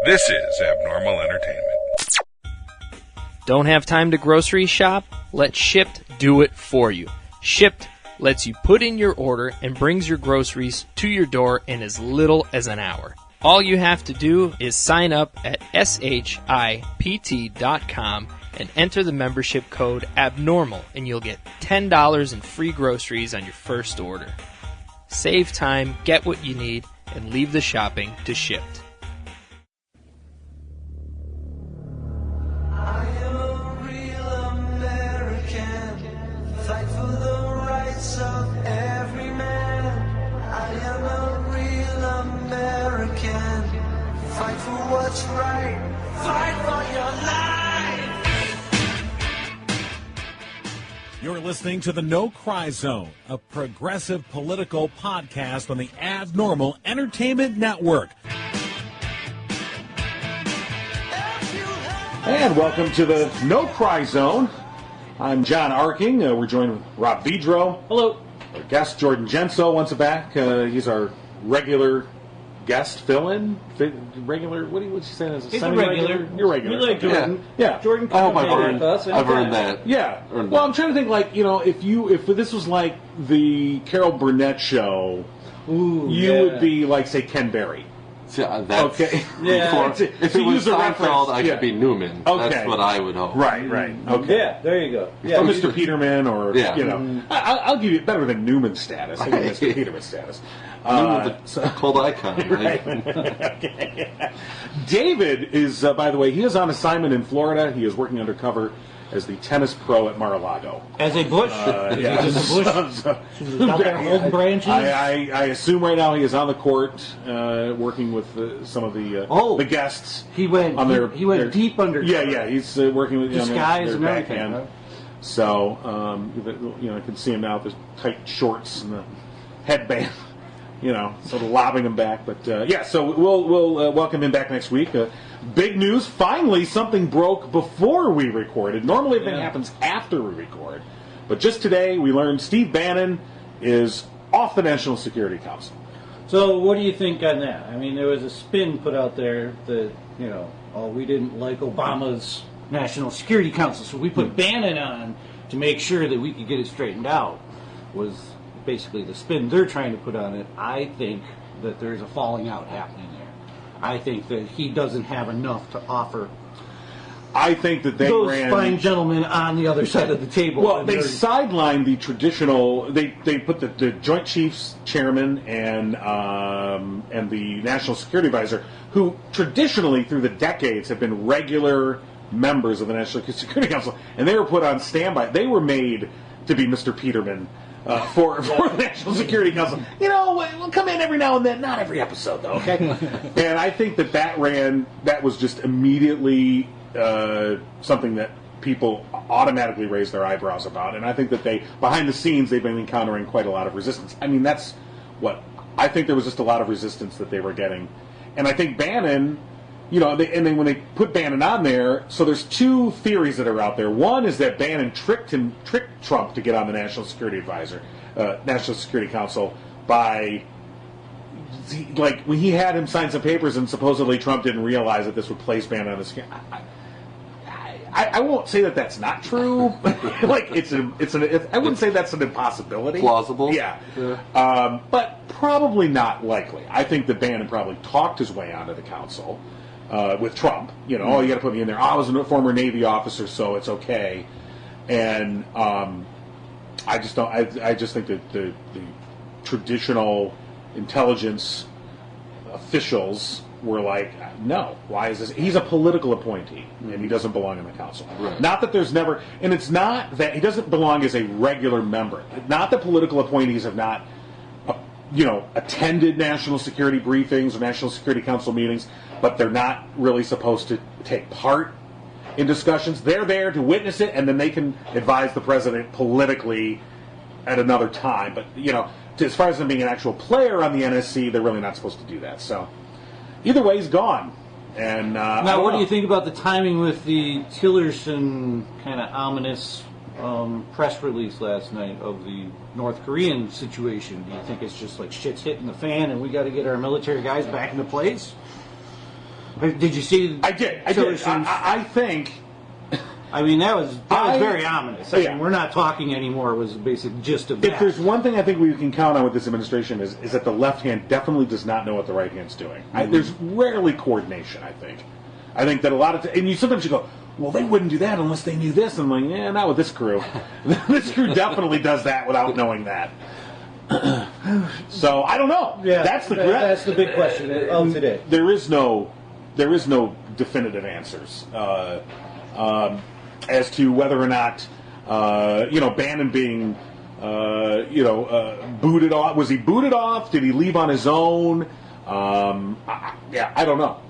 This is Abnormal Entertainment. Don't have time to grocery shop? Let Shipt do it for you. Shipt lets you put in your order and brings your groceries to your door in as little as an hour. All you have to do is sign up at shipt.com and enter the membership code ABNORMAL, and you'll get $10 in free groceries on your first order. Save time, get what you need, and leave the shopping to Shipt. I am a real American, fight for the rights of every man. I am a real American, fight for what's right, fight for your life. You're listening to the No Cry Zone, a progressive political podcast on the Abnormal Entertainment Network. And welcome to the No Cry Zone. I'm John Arking. We're joined with Rob Vidro. Hello. Our guest, Jordan Genso, once back. He's our regular guest fill-in. Regular, what would you say? He's a regular. You're regular. We like Jordan. Yeah. Jordan I hope comes I've in earned, with us I've earned anytime. that. Yeah. Earned Well, that. I'm trying to think, like, if this was like the Carol Burnett show, Ooh, you yeah. would be like, say, Ken Berry. See, that's Okay. Yeah. before- if So it was use the Seinfeld, reference, I yeah. could be Newman. Okay. That's what I would hope. Right. Okay. Yeah, there you go. Yeah, Or Mr. Peterman, or, Yeah. I'll give you better than Newman status. I'll give you Mr. Peterman status. Newman's a cult icon. Right? Okay. David is, by the way, he is on assignment in Florida. He is working undercover as the tennis pro at Mar-a-Lago. As a bush? Yeah. Is it a bush? Out there holding branches? I assume right now he is on the court working with some of the guests. He went on their, he went deep under. Yeah, he's working with Disguise their and everything, backhand. huh? So, I can see him now with his tight shorts and the headband, sort of lobbing him back. But, so we'll welcome him back next week. Big news. Finally, something broke before we recorded. Normally, everything happens after we record. But just today, we learned Steve Bannon is off the National Security Council. So what do you think on that? I mean, there was a spin put out there that, we didn't like Obama's National Security Council, so we put Bannon on to make sure that we could get it straightened out, was basically the spin they're trying to put on it. I think that there's a falling out happening there. I think that he doesn't have enough to offer I think that they those ran... fine gentlemen on the other side of the table. Well, they sidelined the traditional... They put the Joint Chiefs Chairman and the National Security Advisor, who traditionally, through the decades, have been regular members of the National Security Council, and they were put on standby. They were made to be Mr. Peterman for the National Security Council. We'll come in every now and then, not every episode, though, okay? And I think that was just immediately something that people automatically raised their eyebrows about, and I think that behind the scenes, they've been encountering quite a lot of resistance. I mean, that's what... I think there was just a lot of resistance that they were getting. And I think Bannon... and then when they put Bannon on there, so there's two theories that are out there. One is that Bannon tricked Trump to get on the National Security Council by, when he had him sign some papers, and supposedly Trump didn't realize that this would place Bannon on the screen. I won't say that that's not true. I wouldn't say that's an impossibility. Plausible. Yeah. But probably not likely. I think that Bannon probably talked his way onto the council. With Trump, you got to put me in there. I was a former Navy officer, so it's okay. And I just don't. I just think that the traditional intelligence officials were like, no. Why is this? He's a political appointee, and he doesn't belong in the council. Right. Not that there's never, and it's not that he doesn't belong as a regular member. Not that political appointees have not, attended national security briefings or National Security Council meetings, but they're not really supposed to take part in discussions. They're there to witness it, and then they can advise the president politically at another time. But, as far as them being an actual player on the NSC, they're really not supposed to do that. So, either way, he's gone. And now, what do you think about the timing with the Tillerson kind of ominous press release last night of the North Korean situation? Do you think it's just like shit's hitting the fan and we got to get our military guys back into place? Did you see? I did. I think. I mean, that was very ominous. I mean, we're not talking anymore. Was the basic gist of that. If there's one thing I think we can count on with this administration is that the left hand definitely does not know what the right hand's doing. There's rarely coordination. I think that a lot of and sometimes you go, well, they wouldn't do that unless they knew this. And I'm like, yeah, not with this crew. This crew definitely does that without knowing that. So I don't know. Yeah, that's the big question of today. There is no definitive answers as to whether or not Bannon being booted off. Was he booted off? Did he leave on his own? I don't know.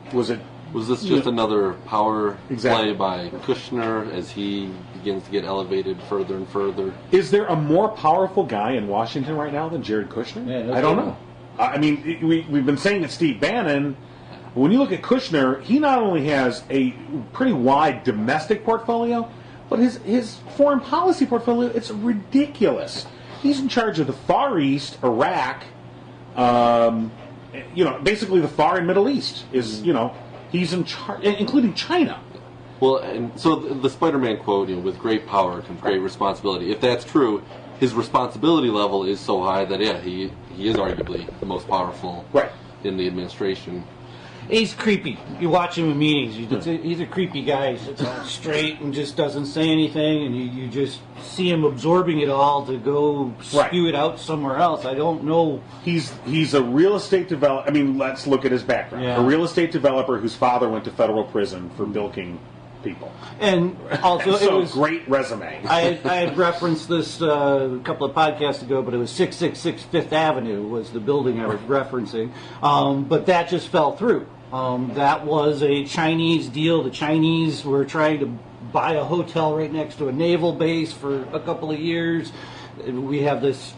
Was this just another power play by Kushner as he begins to get elevated further and further? Is there a more powerful guy in Washington right now than Jared Kushner? Yeah, I don't know. I mean, we've been saying that Steve Bannon. When you look at Kushner, he not only has a pretty wide domestic portfolio, but his foreign policy portfolio, it's ridiculous. He's in charge of the Far East, Iraq, basically the Far and Middle East is, he's in charge, including China. Well, and so the Spider-Man quote, with great power comes great responsibility. If that's true, his responsibility level is so high that, he is arguably the most powerful in the administration. He's creepy. You watch him in meetings. He's a creepy guy. He sits on straight and just doesn't say anything, and you just see him absorbing it all to go spew it out somewhere else. I don't know. He's a real estate developer. I mean, let's look at his background. Yeah. A real estate developer whose father went to federal prison for bilking people. And also, so it was great resume. I had referenced this a couple of podcasts ago, but it was 666 Fifth Avenue was the building I was referencing. But that just fell through. That was a Chinese deal. The Chinese were trying to buy a hotel right next to a naval base for a couple of years. We have this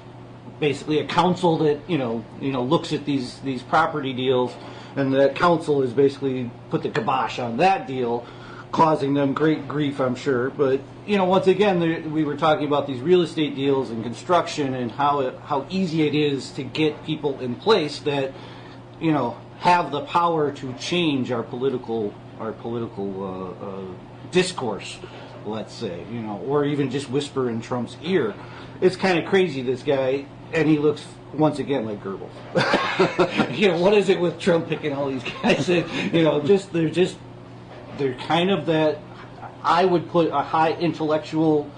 basically a council that looks at these property deals, and the council has basically put the kibosh on that deal, causing them great grief, I'm sure. But once again, we were talking about these real estate deals and construction and how easy it is to get people in place that have the power to change our political discourse, let's say, or even just whisper in Trump's ear. It's kind of crazy, this guy, and he looks once again like Goebbels. What is it with Trump picking all these guys? They're kind of that. I would put a high intellectual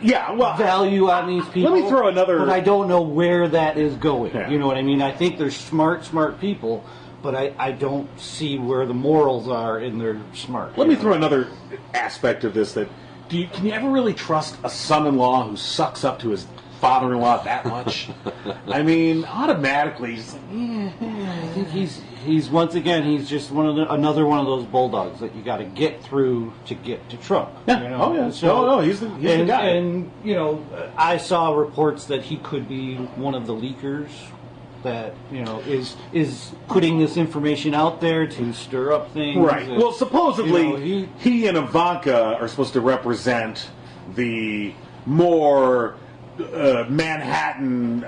value on these people. Let me throw another. But I don't know where that is going. Yeah. You know what I mean? I think they're smart people, but I don't see where the morals are in their smart. Let me throw another aspect of this. Can you ever really trust a son-in-law who sucks up to his father-in-law that much? I mean, automatically, he's like, I think he's once again he's just another one of those bulldogs that you got to get through to get to Trump. Yeah. Oh yeah. So, he's the guy. And I saw reports that he could be one of the leakers that is putting this information out there to stir up things. Right. Well, supposedly he and Ivanka are supposed to represent the more Manhattan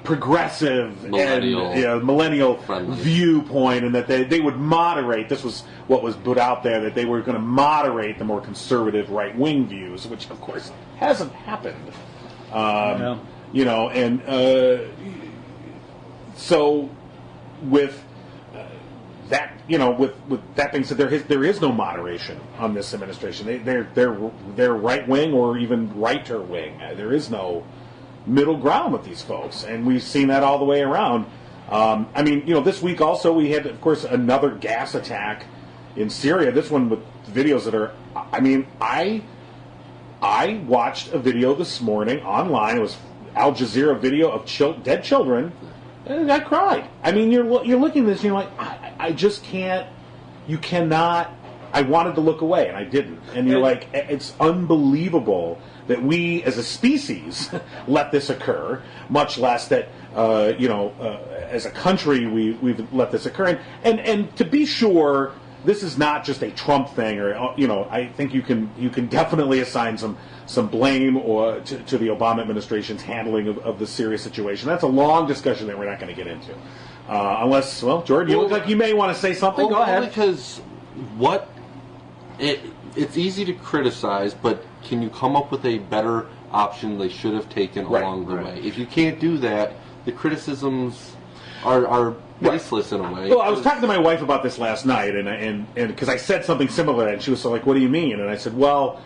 progressive millennial, and millennial friendly viewpoint, and that they would moderate. This was what was put out there, that they were going to moderate the more conservative right-wing views, which of course hasn't happened. So with that, with that being said, there is no moderation on this administration. They're right wing or even righter wing. There is no middle ground with these folks, and we've seen that all the way around. This week also we had, of course, another gas attack in Syria. This one with videos that are. I watched a video this morning online. It was Al Jazeera video of dead children. And I cried. I mean, you're looking at this, and you're like, I just can't. You cannot. I wanted to look away, and I didn't. And you're like, it's unbelievable that we, as a species, let this occur. Much less that, as a country, we've let this occur. And to be sure, this is not just a Trump thing, or I think you can definitely assign some blame or to the Obama administration's handling of the Syria situation. That's a long discussion that we're not going to get into. Unless, well, Jordan, you look like you may want to say something. Go ahead. Because it's easy to criticize, but can you come up with a better option they should have taken along the way? If you can't do that, the criticisms are baseless in a way. Well, I was talking to my wife about this last night, and because I said something similar, and she was like, "What do you mean?" And I said, "Well,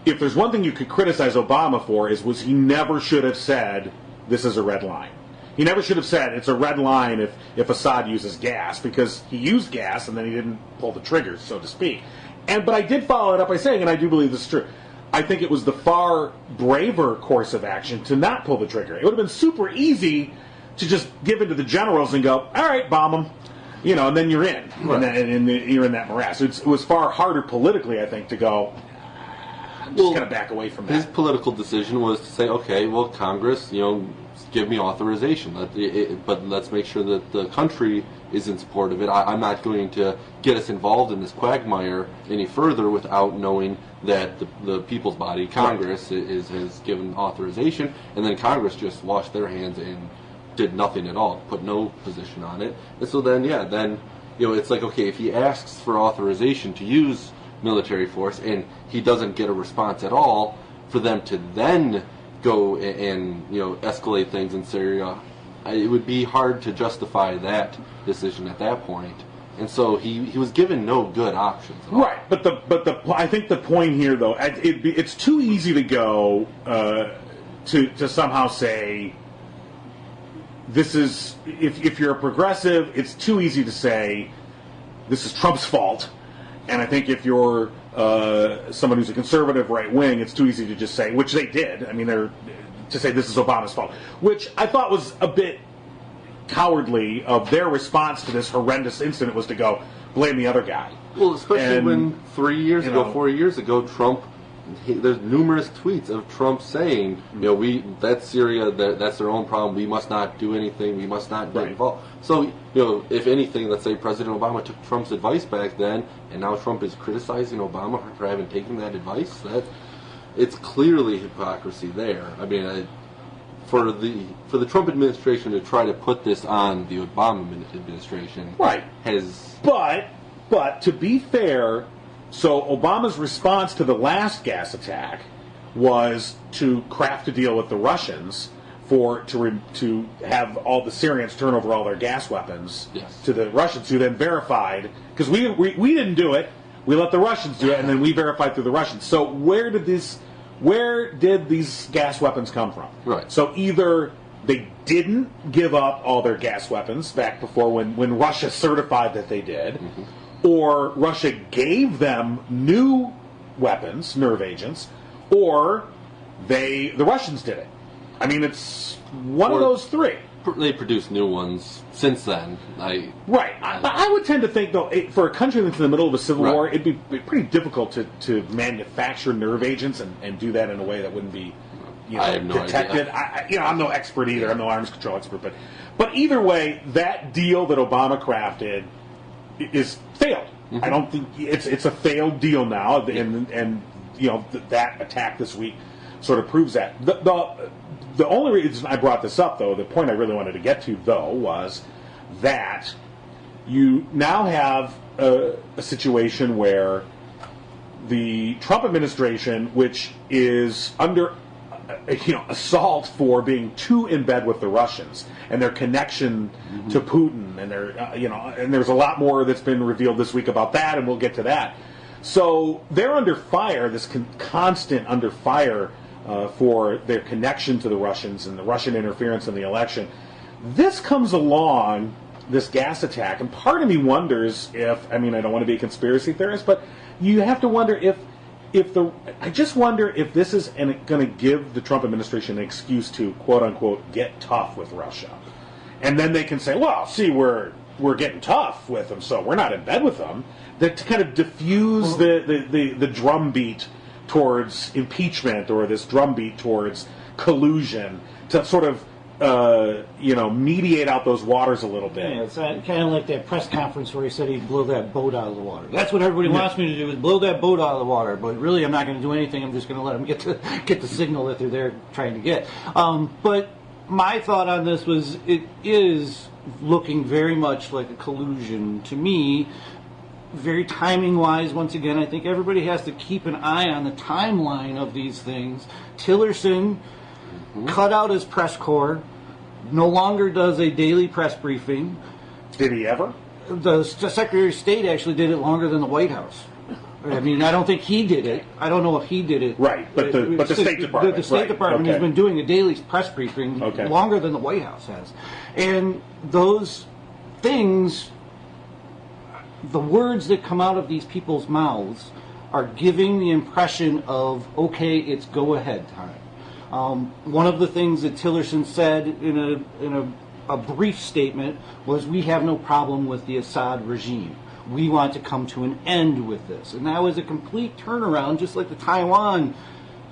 if there's one thing you could criticize Obama for, was he never should have said this is a red line. He never should have said it's a red line if Assad uses gas, because he used gas and then he didn't pull the trigger, so to speak." But I did follow it up by saying, and I do believe this is true, I think it was the far braver course of action to not pull the trigger. It would have been super easy to just give it to the generals and go, all right, bomb them, and then you're in, and you're in that morass. It was far harder politically, I think, to go, I'm just going to back away from that. His political decision was to say, okay, well, Congress, give me authorization, but let's make sure that the country is in support of it. I'm not going to get us involved in this quagmire any further without knowing that the people's body, Congress, has given authorization, and then Congress just washed their hands and did nothing at all, put no position on it. And so then, it's like, okay, if he asks for authorization to use military force and he doesn't get a response at all, for them to then go and escalate things in Syria, it would be hard to justify that decision at that point. And so he was given no good options at all. Right, but I think the point here, though, it's too easy to go to somehow say this is, if you're a progressive, it's too easy to say this is Trump's fault. And I think if you're someone who's a conservative right wing, it's too easy to just say, which they did. I mean, to say this is Obama's fault, which I thought was a bit cowardly of their response to this horrendous incident, was to go blame the other guy. Well, especially when 4 years ago, Trump. There's numerous tweets of Trump saying, that's Syria, that's their own problem. We must not do anything. We must not get involved. So, if anything, let's say President Obama took Trump's advice back then, and now Trump is criticizing Obama for having taken that advice. It's clearly hypocrisy there. I mean, for the Trump administration to try to put this on the Obama administration, has. But to be fair. So Obama's response to the last gas attack was to craft a deal with the Russians to have all the Syrians turn over all their gas weapons to the Russians, who then verified, because we didn't do it, we let the Russians do it, and then we verified through the Russians. So where did these gas weapons come from? Right. So either they didn't give up all their gas weapons back before when Russia certified that they did. Mm-hmm. Or Russia gave them new weapons, nerve agents, or the Russians did it. I mean, it's one of those three. They produced new ones since then. I would tend to think, though, for a country that's in the middle of a civil war, it'd be pretty difficult to manufacture nerve agents and do that in a way that wouldn't be I have no detected. idea. I'm no expert either. I'm no arms control expert, but either way, that deal that Obama crafted is failed. Mm-hmm. I don't think it's a failed deal now, and that attack this week sort of proves that. The only reason I brought this up, though, the point I really wanted to get to, though, was that you now have a situation where the Trump administration, which is under assault for being too in bed with the Russians and their connection to Putin, and and there's a lot more that's been revealed this week about that, and we'll get to that. So they're under fire, this constant under fire for their connection to the Russians and the Russian interference in the election. This comes along, this gas attack, and part of me wonders if, I don't want to be a conspiracy theorist, but you have to wonder I just wonder if this is going to give the Trump administration an excuse to, quote unquote, get tough with Russia. And then they can say, well, see, we're getting tough with them, so we're not in bed with them. To kind of diffuse the drumbeat towards impeachment, or this drumbeat towards collusion, to sort of mediate out those waters a little bit. Yeah, it's kind of like that press conference where he said he'd blow that boat out of the water. That's what everybody wants me to do, is blow that boat out of the water. But really, I'm not going to do anything. I'm just going to let them get the signal that they're there trying to get. But my thought on this was it is looking very much like a collusion to me. Very timing-wise, once again, I think everybody has to keep an eye on the timeline of these things. Tillerson cut out his press corps, no longer does a daily press briefing. Did he ever? The Secretary of State actually did it longer than the White House. I mean, I don't think he did it. I don't know if he did it. Right, but the State Department. The State Department has been doing a daily press briefing Okay. longer than the White House has. And those things, the words that come out of these people's mouths are giving the impression of, okay, it's go-ahead time. One of the things that Tillerson said in a brief statement was, we have no problem with the Assad regime. We want to come to an end with this. And that was a complete turnaround, just like the Taiwan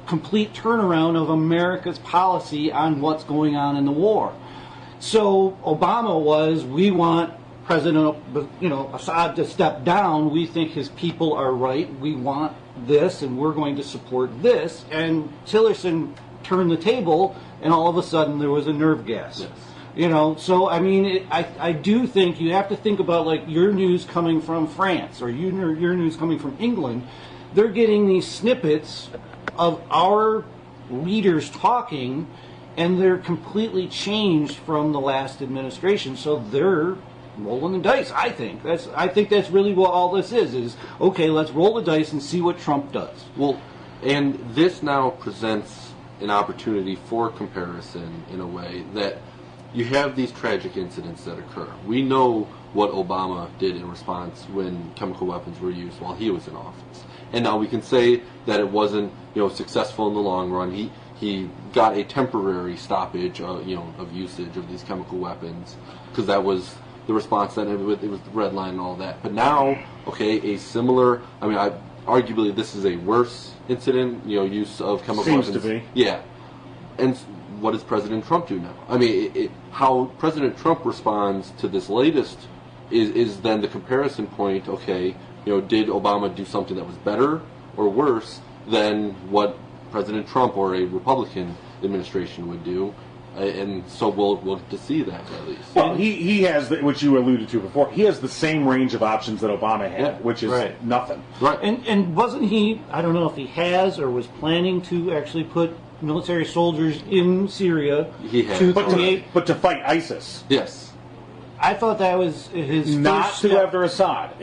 complete turnaround of America's policy on what's going on in the war. So Obama was, we want President Assad to step down. We think his people are right. We want this, and we're going to support this. And Tillerson turned the table, and all of a sudden there was a nerve gas. Yes. So I mean, I do think you have to think about, like, your news coming from France or your news coming from England. They're getting these snippets of our leaders talking, and they're completely changed from the last administration. So they're rolling the dice. I think that's really what all this is okay, let's roll the dice and see what Trump does. Well, and this now presents an opportunity for comparison in a way that you have these tragic incidents that occur. We know what Obama did in response when chemical weapons were used while he was in office. And now we can say that it wasn't, successful in the long run. He got a temporary stoppage, of usage of these chemical weapons, because that was the response then. It was the red line and all that. But now, okay, a similar, arguably this is a worse incident, use of chemical weapons. Seems to be. Yeah. And what does President Trump do now? How President Trump responds to this latest is then the comparison point. Okay, did Obama do something that was better or worse than what President Trump or a Republican administration would do? And so we'll get to see that at least. Well, he has, which you alluded to before, he has the same range of options that Obama had, which is nothing. Right. And wasn't he, I don't know if he has or was planning to actually put military soldiers in Syria but to fight ISIS. Yes. I thought that was his not first to step. after Assad.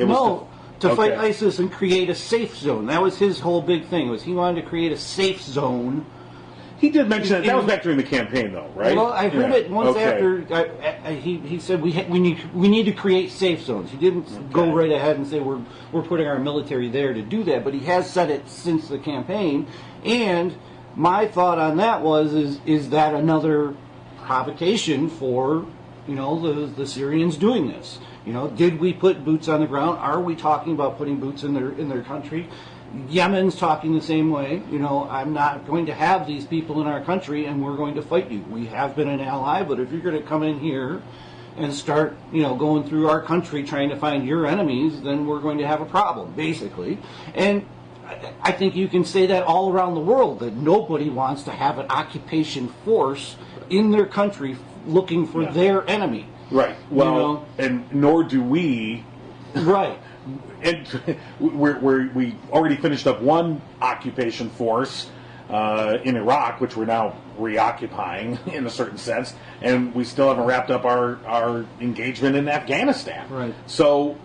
To fight ISIS and create a safe zone. That was his whole big thing. Was he wanted to create a safe zone. He did mention that. That was back during the campaign, though, right? Well, I heard it once after. He said we need to create safe zones. He didn't go right ahead and say we're putting our military there to do that, but he has said it since the campaign. And my thought on that was is that another provocation for the Syrians doing this? Did we put boots on the ground? Are we talking about putting boots in their country? Yemen's talking the same way. I'm not going to have these people in our country, and we're going to fight you. We have been an ally, but if you're going to come in here and start, going through our country trying to find your enemies, then we're going to have a problem, basically. And I think you can say that all around the world, that nobody wants to have an occupation force in their country looking for their enemy. Right. Well, and nor do we. Right. And we already finished up one occupation force in Iraq, which we're now reoccupying in a certain sense, and we still haven't wrapped up our engagement in Afghanistan. Right. So,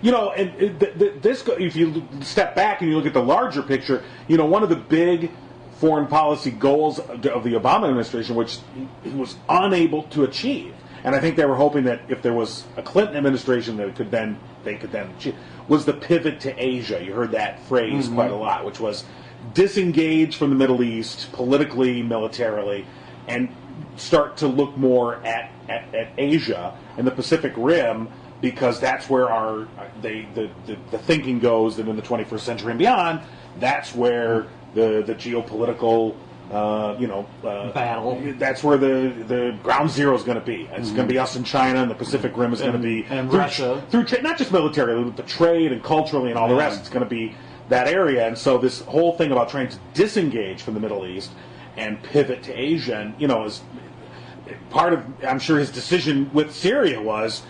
this, if you step back and you look at the larger picture, one of the big foreign policy goals of the Obama administration, which he was unable to achieve, and I think they were hoping that if there was a Clinton administration that they could then achieve, was the pivot to Asia. You heard that phrase quite a lot, which was disengage from the Middle East politically, militarily, and start to look more at Asia and the Pacific Rim, because that's where the thinking goes that in the 21st century and beyond, that's where the geopolitical battle. That's where the ground zero is going to be. It's going to be us and China, and the Pacific Rim is going to be and Russia. Through not just militarily, but the trade and culturally and all the rest. It's going to be that area. And so this whole thing about trying to disengage from the Middle East and pivot to Asia, and part of, I'm sure his decision with Syria was,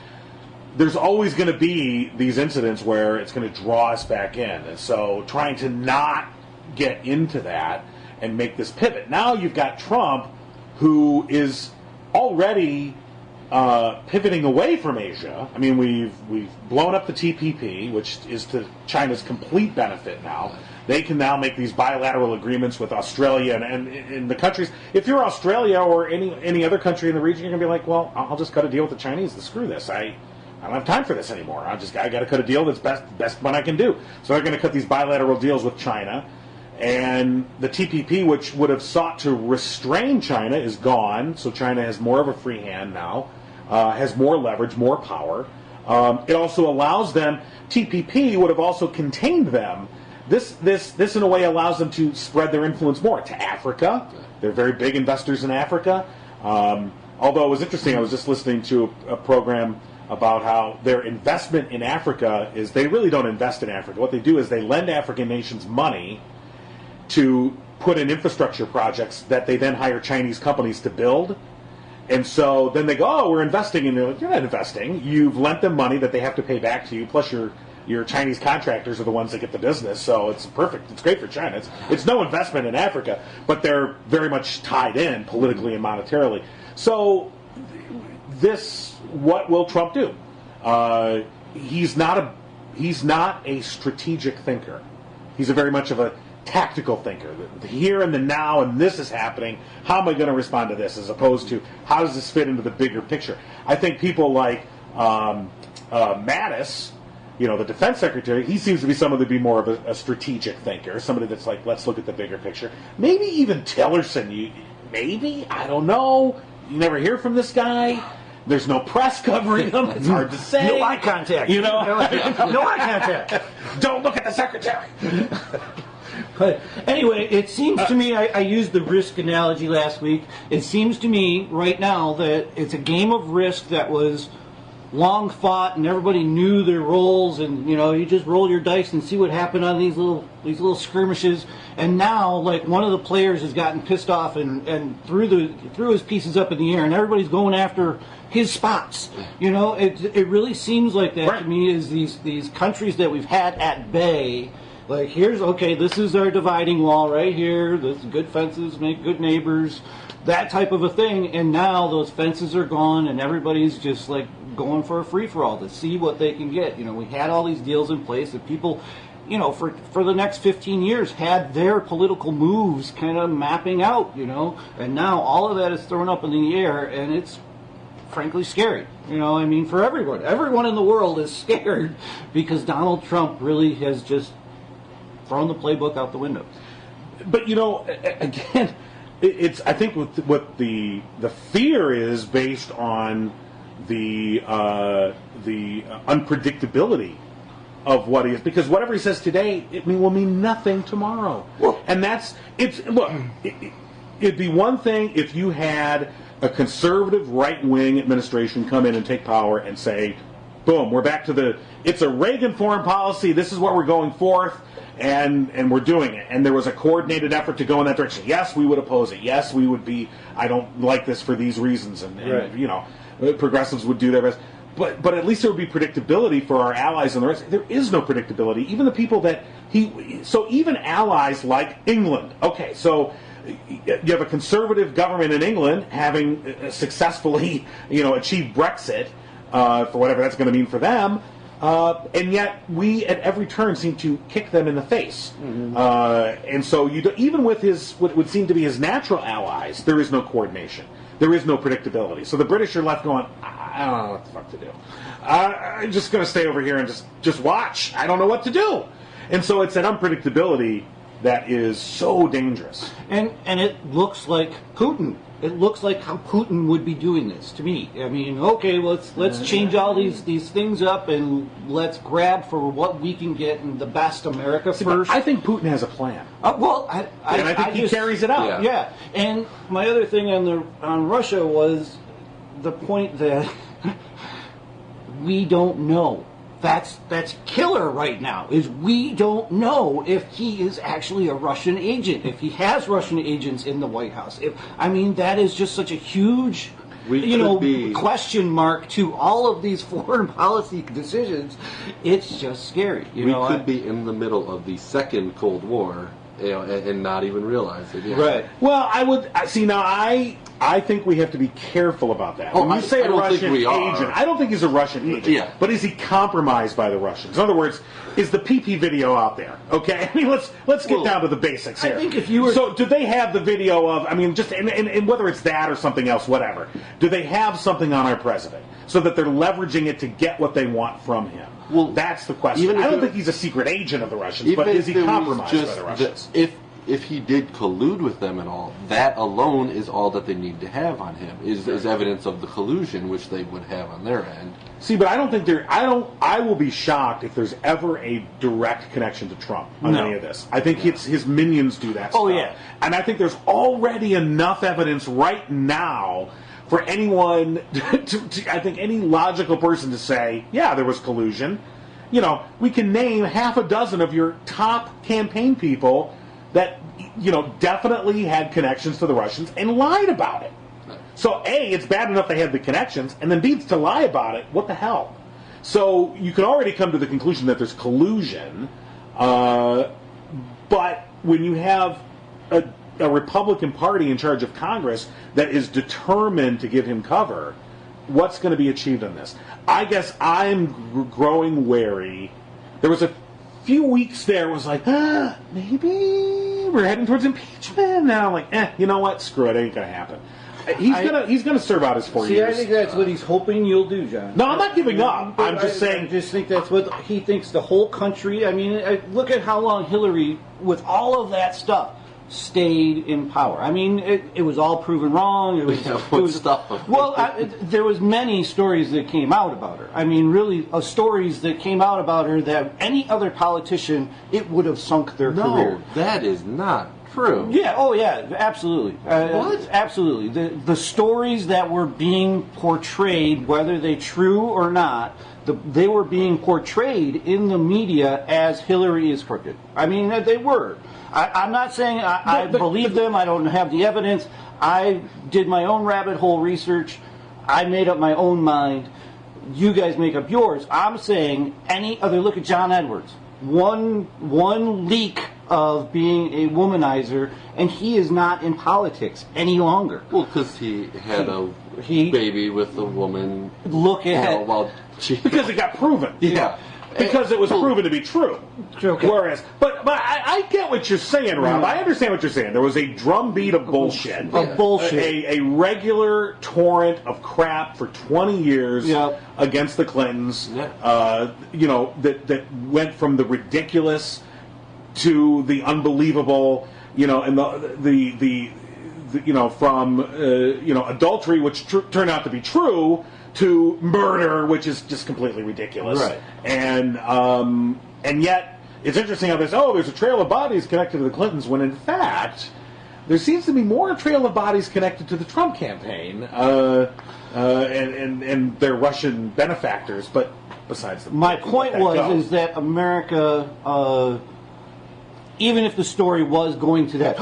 there's always going to be these incidents where it's going to draw us back in. And so trying to not get into that and make this pivot. Now you've got Trump, who is already pivoting away from Asia. I mean, we've blown up the TPP, which is to China's complete benefit now. They can now make these bilateral agreements with Australia and the countries. If you're Australia or any other country in the region, you're going to be like, well, I'll just cut a deal with the Chinese. Screw this. I don't have time for this anymore. I got to cut a deal that's best one I can do. So they're going to cut these bilateral deals with China. And the TPP, which would have sought to restrain China, is gone. So China has more of a free hand now, has more leverage, more power. It also allows them, TPP would have also contained them. This in a way allows them to spread their influence more to Africa. They're very big investors in Africa. Although it was interesting, I was just listening to a program about how their investment in Africa is, they really don't invest in Africa. What they do is they lend African nations money to put in infrastructure projects that they then hire Chinese companies to build. And so then they go, oh, we're investing. And you're like, you're not investing. You've lent them money that they have to pay back to you, plus your Chinese contractors are the ones that get the business. So it's perfect. It's great for China. It's no investment in Africa, but they're very much tied in politically and monetarily. So what will Trump do? He's not a strategic thinker. He's very much of a tactical thinker. The here and the now, and this is happening. How am I going to respond to this? As opposed to how does this fit into the bigger picture? I think people like Mattis, the defense secretary, he seems to be someone to be more of a strategic thinker, somebody that's like, let's look at the bigger picture. Maybe even Tillerson. Maybe, I don't know. You never hear from this guy. There's no press covering him. It's hard to say. No eye contact. No eye contact. Don't look at the secretary. But anyway, it seems to me, I used the risk analogy last week. It seems to me right now that it's a game of risk that was long fought and everybody knew their roles, and you just roll your dice and see what happened on these little skirmishes. And now, like, one of the players has gotten pissed off and threw his pieces up in the air, and everybody's going after his spots. It really seems like that to me. Is these countries that we've had at bay. Like, this is our dividing wall right here. There's good fences make good neighbors, that type of a thing. And now those fences are gone, and everybody's just like going for a free-for-all to see what they can get. We had all these deals in place that people, for the next 15 years had their political moves kind of mapping out, and now all of that is thrown up in the air, and it's frankly scary. For everyone. Everyone in the world is scared because Donald Trump really has just thrown the playbook out the window. But again, I think what the fear is based on the unpredictability of what he is, because whatever he says today, will mean nothing tomorrow. Well, and it'd be one thing if you had a conservative right-wing administration come in and take power and say, boom, we're back to it's a Reagan foreign policy, this is what we're going forth, and we're doing it. And there was a coordinated effort to go in that direction. Yes, we would oppose it. Yes, we would be, I don't like this for these reasons. And progressives would do their best. But at least there would be predictability for our allies and the rest. There is no predictability. Even the people even allies like England. Okay, so you have a conservative government in England having successfully, achieved Brexit, for whatever that's going to mean for them. And yet we at every turn seem to kick them in the face. Mm-hmm. And so even with what would seem to be his natural allies, there is no coordination. There is no predictability. So the British are left going, I don't know what the fuck to do. I'm just going to stay over here and just watch. I don't know what to do. And so it's that unpredictability that is so dangerous. And it looks like Putin. It looks like how Putin would be doing this to me. Okay, let's change all these things up and let's grab for what we can get in the best America first. I think Putin has a plan. I think he carries it out. Yeah. And my other thing on Russia was the point that we don't know. That's killer right now, is we don't know if he is actually a Russian agent, if he has Russian agents in the White House. That is just such a huge question mark to all of these foreign policy decisions. It's just scary. We could be in the middle of the second Cold War, and not even realize it. Yeah. Right. Well, I would see now. I think we have to be careful about that. When you say a Russian agent, I don't think he's a Russian agent. Yeah. But is he compromised by the Russians? In other words, is the PP video out there? Okay. I mean, let's get down to the basics here. I think if you were do they have the video of? I mean, just and whether it's that or something else, whatever. Do they have something on our president so that they're leveraging it to get what they want from him? Well, that's the question. I don't think he's a secret agent of the Russians, but is he compromised by the Russians? If he did collude with them at all, that alone is all that they need to have on him, is evidence of the collusion which they would have on their end. See, but I don't think I will be shocked if there's ever a direct connection to Trump on any of this. I think his minions do that stuff. Oh, yeah. And I think there's already enough evidence right now for anyone, I think any logical person to say, yeah, there was collusion. We can name half a dozen of your top campaign people that, definitely had connections to the Russians and lied about it. So, A, it's bad enough they had the connections, and then B, to lie about it, what the hell? So, you can already come to the conclusion that there's collusion, but when you have a Republican Party in charge of Congress that is determined to give him cover, what's going to be achieved on this? I guess I'm growing wary. There was a few weeks there was like, maybe we're heading towards impeachment. Now I'm like, you know what? Screw it. It ain't going to happen. He's gonna serve out his 4 years. I think that's what he's hoping you'll do, John. No, I'm not giving up. I'm just saying. I just think that's what he thinks the whole country. I mean, look at how long Hillary, with all of that stuff, stayed in power. I mean, it was all proven wrong. It was stuff. Well, there was many stories that came out about her. I mean, really, stories that came out about her that any other politician, it would have sunk their career. No, that is not true. Yeah. Oh, yeah. Absolutely. What? Absolutely. The stories that were being portrayed, whether they true or not, they were being portrayed in the media as Hillary is crooked. I mean, they were. I'm not saying I believe them. I don't have the evidence. I did my own rabbit hole research. I made up my own mind. You guys make up yours. I'm saying any other. Look at John Edwards. One leak of being a womanizer, and he is not in politics any longer. Well, because he had a baby with a woman. Look at because it got proven. Yeah. Because it was proven to be true. Okay. Whereas, but I get what you're saying, Rob. I understand what you're saying. There was a drumbeat of bullshit. A regular torrent of crap for 20 years against the Clintons. That went from the ridiculous to the unbelievable. And from adultery, which turned out to be true, to murder, which is just completely ridiculous. Right. And yet, it's interesting how there's a trail of bodies connected to the Clintons, when in fact, there seems to be more trail of bodies connected to the Trump campaign and their Russian benefactors, but besides the My point is that America, even if the story was going to that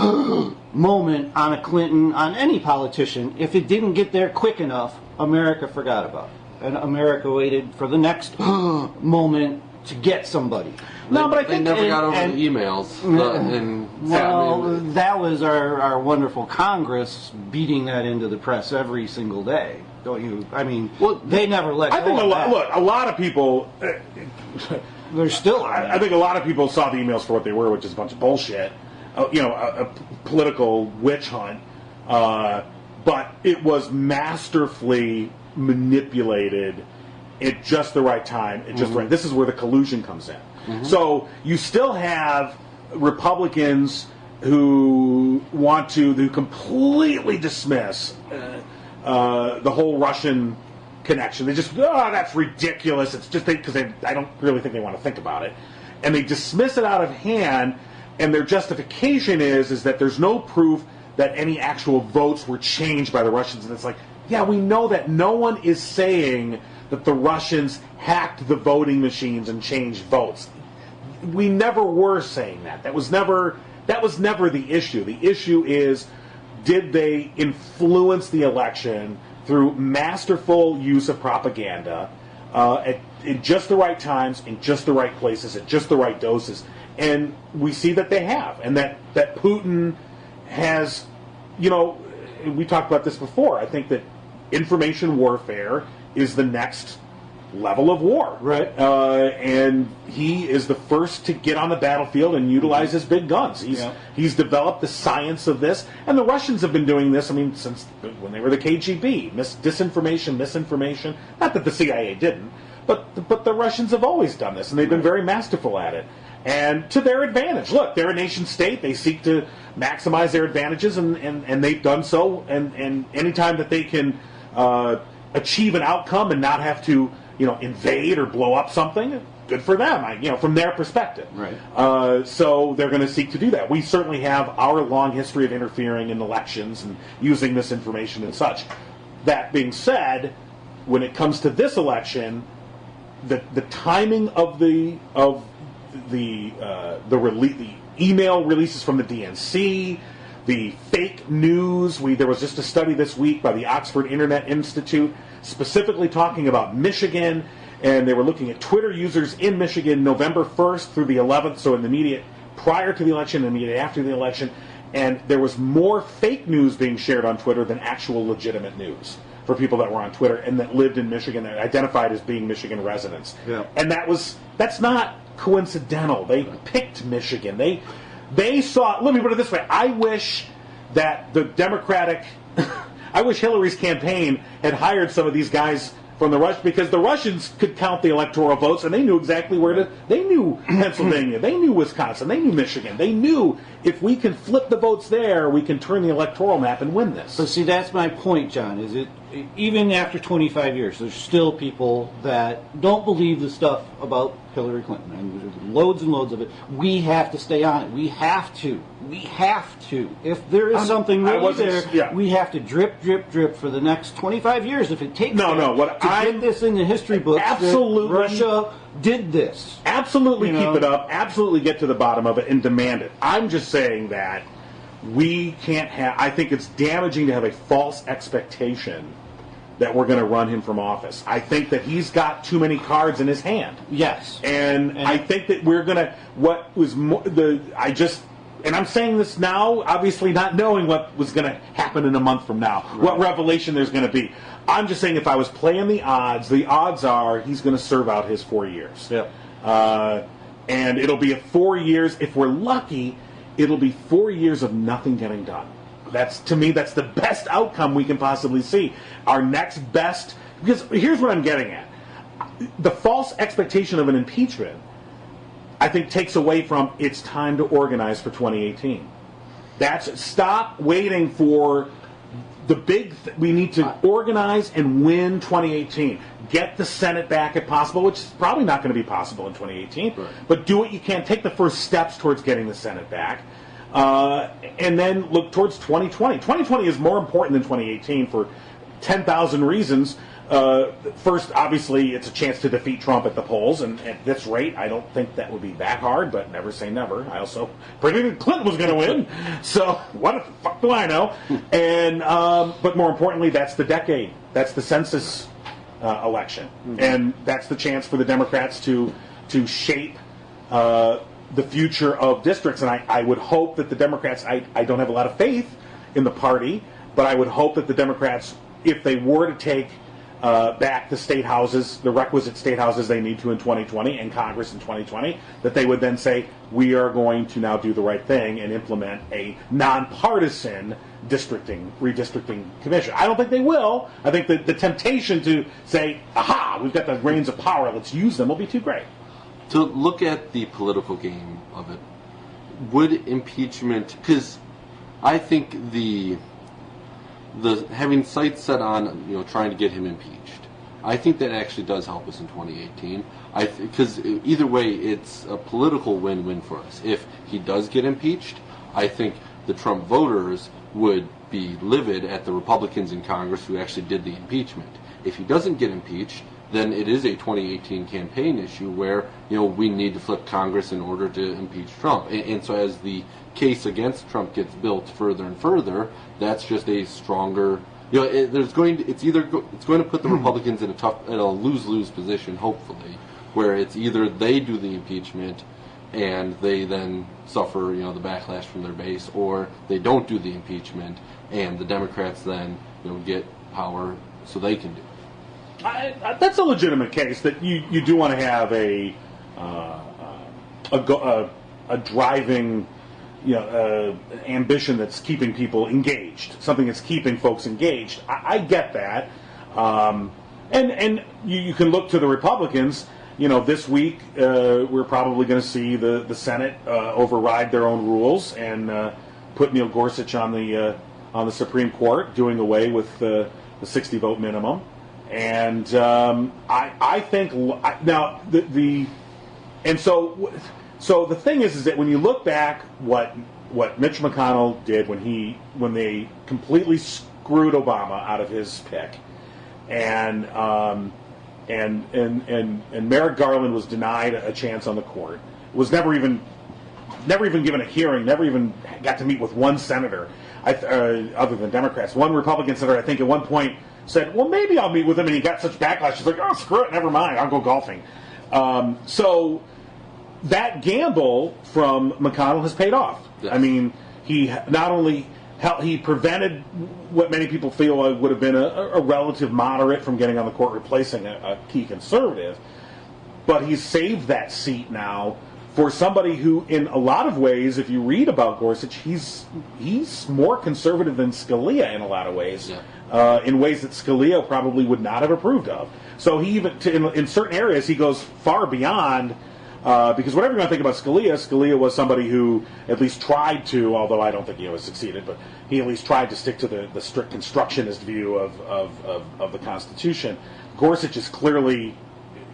moment on a Clinton, on any politician, if it didn't get there quick enough, America forgot about it. And America waited for the next moment to get somebody. No, but I think they never got over the emails. That was our wonderful Congress beating that into the press every single day. Don't you? I mean, they never let go. I think a lot of people. They're still. I think a lot of people saw the emails for what they were, which is a bunch of bullshit. A political witch hunt. But it was masterfully manipulated at just the right time. Right. This is where the collusion comes in. Mm-hmm. So you still have Republicans who completely dismiss the whole Russian connection. They just, that's ridiculous. It's just because I don't really think they want to think about it. And they dismiss it out of hand, and their justification is that there's no proof that any actual votes were changed by the Russians. And it's like, yeah, we know that. No one is saying that the Russians hacked the voting machines and changed votes. We never were saying that. That was never the issue. The issue is, did they influence the election through masterful use of propaganda in just the right times, in just the right places, at just the right doses. And we see that they have. And that Putin has, we talked about this before. I think that information warfare is the next level of war. Right. And he is the first to get on the battlefield and utilize his big guns. He's developed the science of this, and the Russians have been doing this, since when they were the KGB. Misinformation. Not that the CIA didn't, but the Russians have always done this, and they've been very masterful at it. And to their advantage. Look, they're a nation state. They seek to maximize their advantages, and they've done so. And anytime that they can achieve an outcome and not have to invade or blow up something, good for them, from their perspective. Right. So they're going to seek to do that. We certainly have our long history of interfering in elections and using misinformation and such. That being said, when it comes to this election, the timing of the email releases from the DNC, the fake news. There was just a study this week by the Oxford Internet Institute specifically talking about Michigan, and they were looking at Twitter users in Michigan November 1st through the 11th, so in the immediate prior to the election and immediate after the election, and there was more fake news being shared on Twitter than actual legitimate news for people that were on Twitter and that lived in Michigan, that identified as being Michigan residents. Yeah. And that's not coincidental. They picked Michigan. They saw, let me put it this way, I wish that the Democratic, I wish Hillary's campaign had hired some of these guys from the Russians, because the Russians could count the electoral votes, and they knew exactly they knew Pennsylvania, they knew Wisconsin, they knew Michigan, they knew if we can flip the votes there, we can turn the electoral map and win this. So see, that's my point, John, is it, even after 25 years, there's still people that don't believe the stuff about Hillary Clinton, and there's loads and loads of it. We have to stay on it. We have to. If there is something really there, we have to drip for the next 25 years. If it takes get this in the history books, absolutely, Russia did this. Absolutely keep it up. Absolutely get to the bottom of it and demand it. I'm just saying that we can't have, I think it's damaging to have a false expectation that we're going to run him from office. I think that he's got too many cards in his hand. Yes. And I think that we're going to, and I'm saying this now, obviously not knowing what was going to happen in a month from now, what revelation there's going to be. I'm just saying if I was playing the odds are he's going to serve out his 4 years. Yeah. And it'll be 4 years, if we're lucky, it'll be 4 years of nothing getting done. To me, that's the best outcome we can possibly see. Our next best, because here's what I'm getting at. The false expectation of an impeachment, I think, takes away from it's time to organize for 2018. Stop waiting for the big, we need to organize and win 2018. Get the Senate back if possible, which is probably not going to be possible in 2018, but do what you can. Take the first steps towards getting the Senate back. And then look towards 2020. 2020 is more important than 2018 for 10,000 reasons. First, obviously, it's a chance to defeat Trump at the polls, and at this rate, I don't think that would be that hard, but never say never. I also predicted Clinton was going to win, so what the fuck do I know? And but more importantly, that's the decade. That's the census election, and that's the chance for the Democrats to shape the future of districts. And I would hope that the Democrats, I don't have a lot of faith in the party, but I would hope that the Democrats, if they were to take back the state houses, the requisite state houses they need to in 2020, and Congress in 2020, that they would then say, we are going to now do the right thing and implement a nonpartisan redistricting commission. I don't think they will. I think that the temptation to say, aha, we've got the reins of power, let's use them, will be too great. To look at the political game of it, would impeachment, because I think the having sights set on trying to get him impeached, I think that actually does help us in 2018. Because either way, it's a political win-win for us. If he does get impeached, I think the Trump voters would be livid at the Republicans in Congress who actually did the impeachment. If he doesn't get impeached, then it is a 2018 campaign issue where we need to flip Congress in order to impeach Trump. And so as the case against Trump gets built further and further, that's just a stronger it's going to put the Republicans in a lose-lose position, hopefully, where it's either they do the impeachment and they then suffer, the backlash from their base, or they don't do the impeachment and the Democrats then, get power so they can do it. That's a legitimate case that you do want to have a driving, ambition that's keeping people engaged, something that's keeping folks engaged. I get that, and you can look to the Republicans. This week we're probably going to see the Senate override their own rules and put Neil Gorsuch on the Supreme Court, doing away with the 60 vote minimum. And I think now so the thing is that when you look back what Mitch McConnell did when they completely screwed Obama out of his pick, and Merrick Garland was denied a chance on the court, was never even given a hearing, never even got to meet with one senator other than Democrats. One Republican senator, I think, at one point said, well, maybe I'll meet with him, and he got such backlash. He's like, oh, screw it, never mind, I'll go golfing. So that gamble from McConnell has paid off. Yes. I mean, he not only he prevented what many people feel would have been a relative moderate from getting on the court, replacing a key conservative, but he's saved that seat now for somebody who, in a lot of ways, if you read about Gorsuch, he's more conservative than Scalia in a lot of ways, in ways that Scalia probably would not have approved of. So he even, in certain areas, he goes far beyond, because whatever you want to think about Scalia was somebody who at least tried to, although I don't think he always succeeded, but he at least tried to stick to the strict constructionist view of the Constitution. Gorsuch is clearly,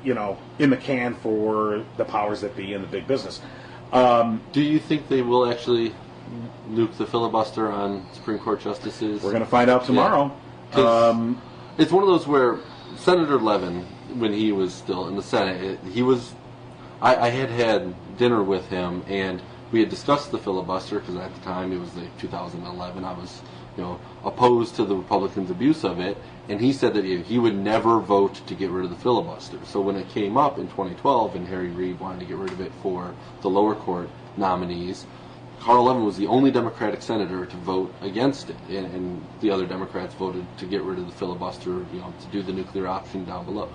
in the can for the powers that be in the big business. Do you think they will actually nuke the filibuster on Supreme Court justices? We're going to find out tomorrow. Yeah. It's one of those where Senator Levin, when he was still in the Senate, I had dinner with him, and we had discussed the filibuster, because at the time it was like 2011. I was, opposed to the Republicans' abuse of it, and he said that he would never vote to get rid of the filibuster. So when it came up in 2012, and Harry Reid wanted to get rid of it for the lower court nominees, Carl Levin was the only Democratic senator to vote against it, and the other Democrats voted to get rid of the filibuster, to do the nuclear option down below.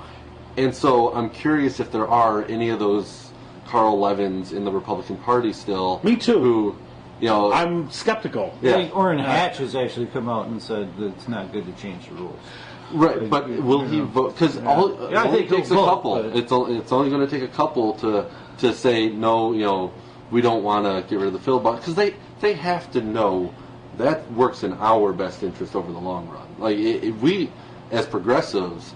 And so I'm curious if there are any of those Carl Levins in the Republican Party still. Me too. Who, I'm skeptical. I think Orrin Hatch has actually come out and said that it's not good to change the rules. Right, but will he vote? Because it only takes a couple. It's only going to take a couple to say no. We don't want to get rid of the filibuster, because they have to know that works in our best interest over the long run. Like we, as progressives,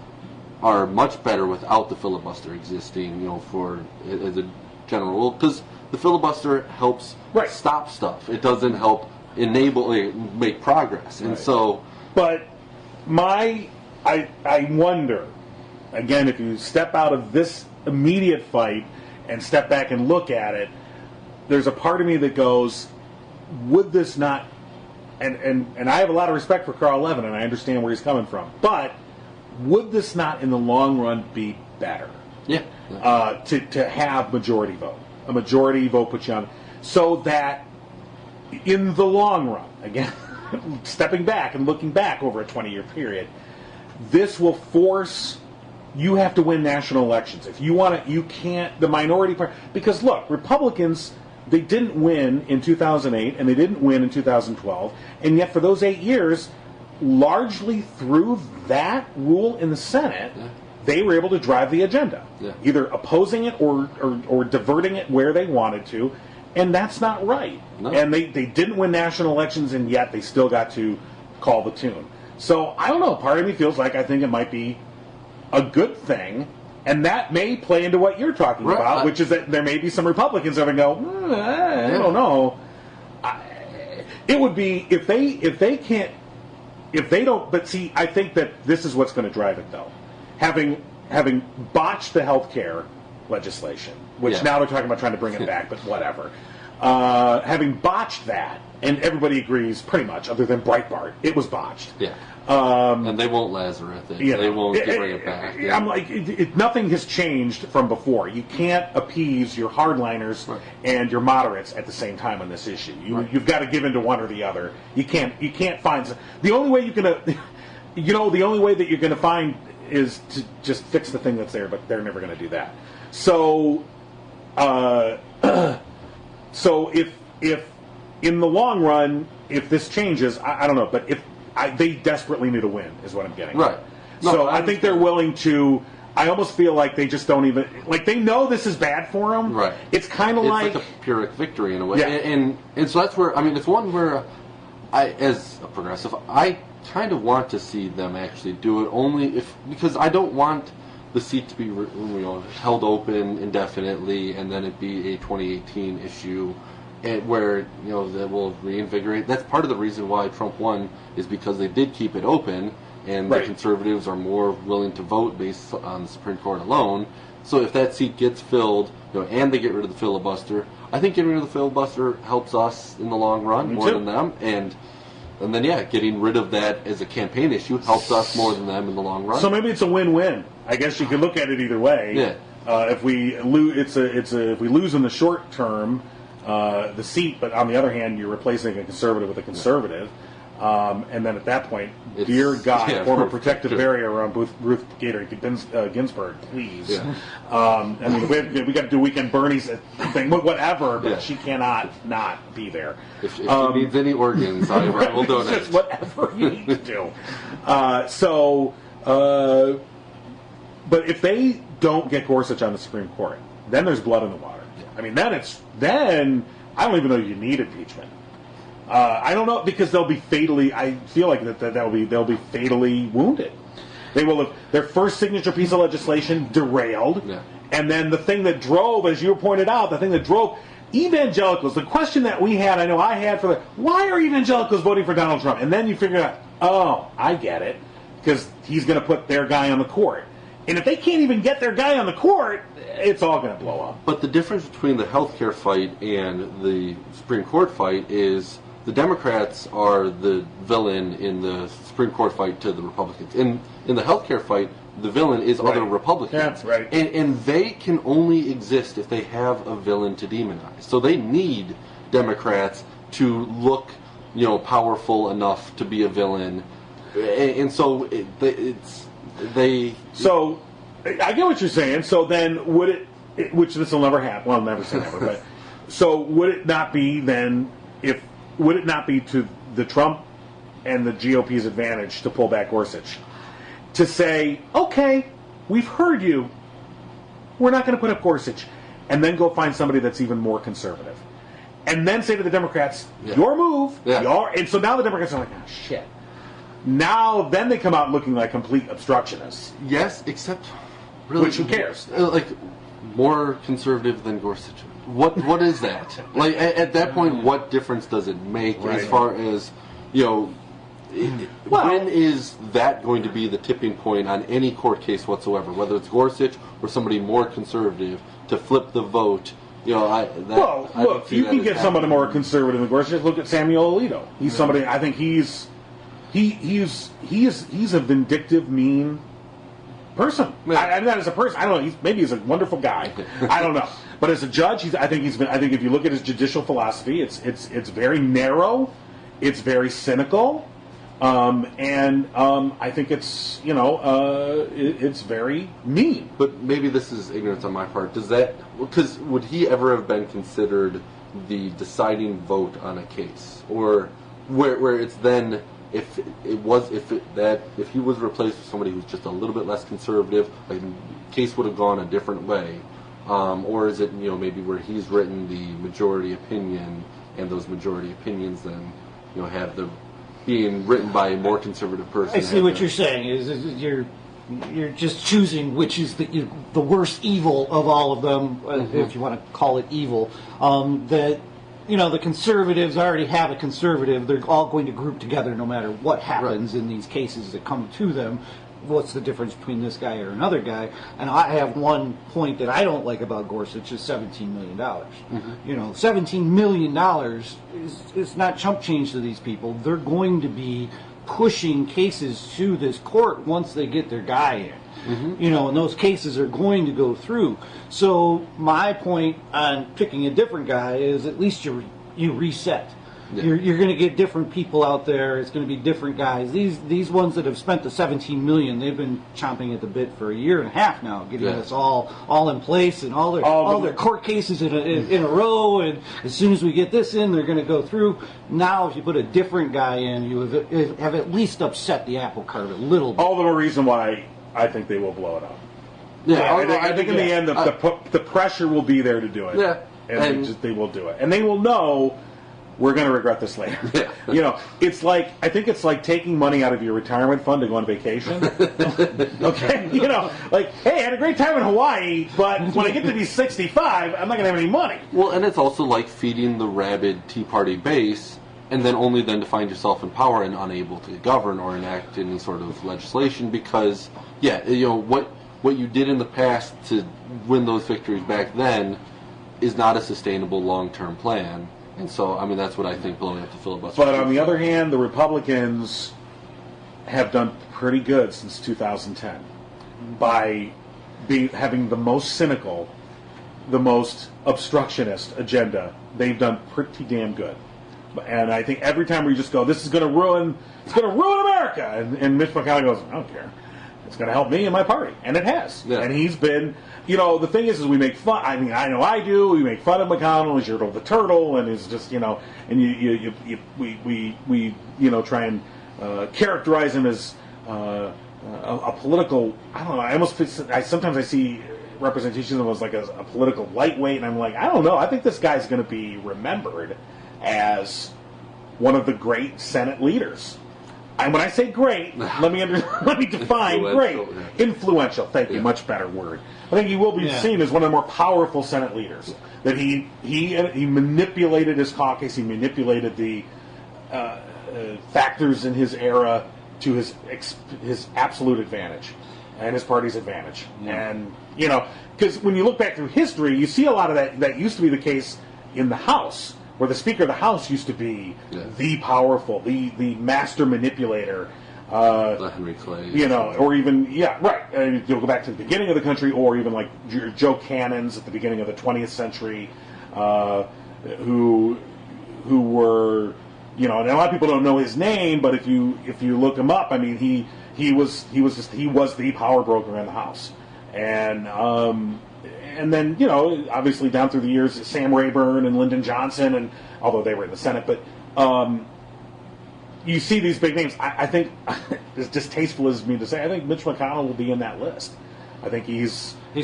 are much better without the filibuster existing. As a general rule, because the filibuster helps stop stuff. It doesn't help make progress, and so. But I wonder, again, if you step out of this immediate fight and step back and look at it, there's a part of me that goes, would this not, and I have a lot of respect for Carl Levin, and I understand where he's coming from, but would this not in the long run be better? Yeah. To have majority vote. A majority vote puts you on, so that in the long run, again, stepping back and looking back over a 20-year period, this will force, you have to win national elections. If you want to, you can't, the minority party, because look, Republicans, they didn't win in 2008 and they didn't win in 2012, and yet for those 8 years, largely through that rule in the Senate, they were able to drive the agenda, either opposing it or diverting it where they wanted to, and that's not right. No. And they didn't win national elections, and yet they still got to call the tune. So I don't know, part of me feels like I think it might be a good thing, and that may play into what you're talking about, which is that there may be some Republicans that would go, I don't know. It would be, if they don't, but see, I think that this is what's going to drive it, though. Having botched the health care legislation, which now they're talking about trying to bring it back, but whatever. having botched that, and everybody agrees pretty much, other than Breitbart, it was botched. Yeah. And they won't Lazarus it. They won't bring it back. Yeah. I'm like, nothing has changed from before. You can't appease your hardliners and your moderates at the same time on this issue. You've got to give in to one or the other. You can't find the only way you can, the only way that you're going to find is to just fix the thing that's there, but they're never going to do that. So, so if in the long run, if this changes, I don't know, but if they desperately need a win, is what I'm getting. Right. No, so I think they're willing to. I almost feel like they just don't even they know this is bad for them. Right. It's kind of like a Pyrrhic victory in a way. Yeah. And so that's where it's one where as a progressive, I kind of want to see them actually do it only because I don't want the seat to be held open indefinitely and then it be a 2018 issue. And where that will reinvigorate. That's part of the reason why Trump won is because they did keep it open, and the conservatives are more willing to vote based on the Supreme Court alone. So if that seat gets filled, and they get rid of the filibuster, I think getting rid of the filibuster helps us in the long run more than them. And then getting rid of that as a campaign issue helps us more than them in the long run. So maybe it's a win-win. I guess you could look at it either way. Yeah. If we lose, if we lose in the short term. The seat, but on the other hand, you're replacing a conservative with a conservative, and then at that point, dear God, form a protective barrier around Ruth Bader Ginsburg, please. Yeah. I mean, we got to do Weekend Bernie's thing, whatever, but she cannot not be there. If she needs any organs, I will donate. Just whatever you need to do. But if they don't get Gorsuch on the Supreme Court, then there's blood in the water. I mean, then I don't even know you need impeachment. I don't know because they'll be fatally. I feel like they'll be fatally wounded. They will have their first signature piece of legislation derailed, and then the thing that drove, as you pointed out, the thing that drove evangelicals. The question that we had, I know I had why are evangelicals voting for Donald Trump? And then you figure out, oh, I get it, because he's going to put their guy on the court. And if they can't even get their guy on the court, it's all going to blow up. But the difference between the healthcare fight and the Supreme Court fight is the Democrats are the villain in the Supreme Court fight to the Republicans. In the healthcare fight, the villain is other Republicans. Yeah, right. And they can only exist if they have a villain to demonize. So they need Democrats to look, powerful enough to be a villain. And so So, I get what you're saying. So then, would it, which this will never happen, well, I'll never say never, but, so would it not be then, would it not be to the Trump and the GOP's advantage to pull back Gorsuch? To say, okay, we've heard you, we're not going to put up Gorsuch, and then go find somebody that's even more conservative. And then say to the Democrats, your move, and so now the Democrats are like, oh, shit. Now, then they come out looking like complete obstructionists. Yes, except really, which who cares? More conservative than Gorsuch. What is that? At that point, what difference does it make as far as when is that going to be the tipping point on any court case whatsoever? Whether it's Gorsuch or somebody more conservative to flip the vote. Look, you can get somebody more conservative than Gorsuch. Look at Samuel Alito. He's somebody. I think he's a vindictive, mean person. I mean, not as a person. I don't know. Maybe he's a wonderful guy. I don't know. But as a judge, I think if you look at his judicial philosophy, it's very narrow. It's very cynical, and I think it's it's very mean. But maybe this is ignorance on my part. Because would he ever have been considered the deciding vote on a case, or where it's then? If he was replaced with somebody who's just a little bit less conservative, the case would have gone a different way, or is it maybe where he's written the majority opinion, and those majority opinions then have the being written by a more conservative person? I see what you're saying is you're just choosing which is the worst evil of all of them, if you want to call it evil. The conservatives already have a conservative. They're all going to group together no matter what happens in these cases that come to them. what's the difference between this guy or another guy? And I have one point that I don't like about Gorsuch is $17 million. You know, $17 million is not chump change to these people. They're going to be pushing cases to this court once they get their guy in. You know, and those cases are going to go through. So my point on picking a different guy is at least you reset. Yeah. You're going to get different people out there. It's going to be different guys. These ones that have spent the $17 million, they've been chomping at the bit for a year and a half now, getting us all in place and all their court cases in a row. And as soon as we get this in, they're going to go through. Now, if you put a different guy in, you have at least upset the apple cart a little bit. All the more reason why I think they will blow it up. Yeah, I think in the end, the pressure will be there to do it. Yeah, and they will do it, and they will know. We're going to regret this later. You know, I think it's like taking money out of your retirement fund to go on vacation. Okay? You know, like, hey, I had a great time in Hawaii, but when I get to be 65, I'm not going to have any money. Well, and it's also like feeding the rabid Tea Party base, and then only then to find yourself in power and unable to govern or enact any sort of legislation because, you know, what you did in the past to win those victories back then is not a sustainable long-term plan. And so, I mean, that's what I think blowing up the filibuster. But on the other hand, the Republicans have done pretty good since 2010 by having the most cynical, the most obstructionist agenda. They've done pretty damn good. And I think every time we just go, this is going to ruin America. And Mitch McConnell goes, I don't care. It's going to help me and my party. And it has. Yeah. And he's been, you know, the thing is we make fun, I mean, I know I do, we make fun of McConnell as Yertle the Turtle, and it's just, you know, and we you know, try and characterize him as a political, I don't know, sometimes I see representations of him as like a political lightweight, and I'm like, I don't know, I think this guy's going to be remembered as one of the great Senate leaders. And when I say great, let me define great. Influential, thank you, much better word. I think he will be seen as one of the more powerful Senate leaders. That he manipulated his caucus, he manipulated the factors in his era to his absolute advantage and his party's advantage. And, you know, because when you look back through history, you see a lot of that used to be the case in the House, where the Speaker of the House used to be the powerful, the master manipulator. Henry Clay. You know, or even, you'll go back to the beginning of the country, or even like Joe Cannons at the beginning of the 20th century, who were, you know, and a lot of people don't know his name, but if you look him up, I mean, he was the power broker in the House. And then, you know, obviously down through the years, Sam Rayburn and Lyndon Johnson, and although they were in the Senate, but you see these big names. I think, as distasteful as me to say, I think Mitch McConnell will be in that list. I think he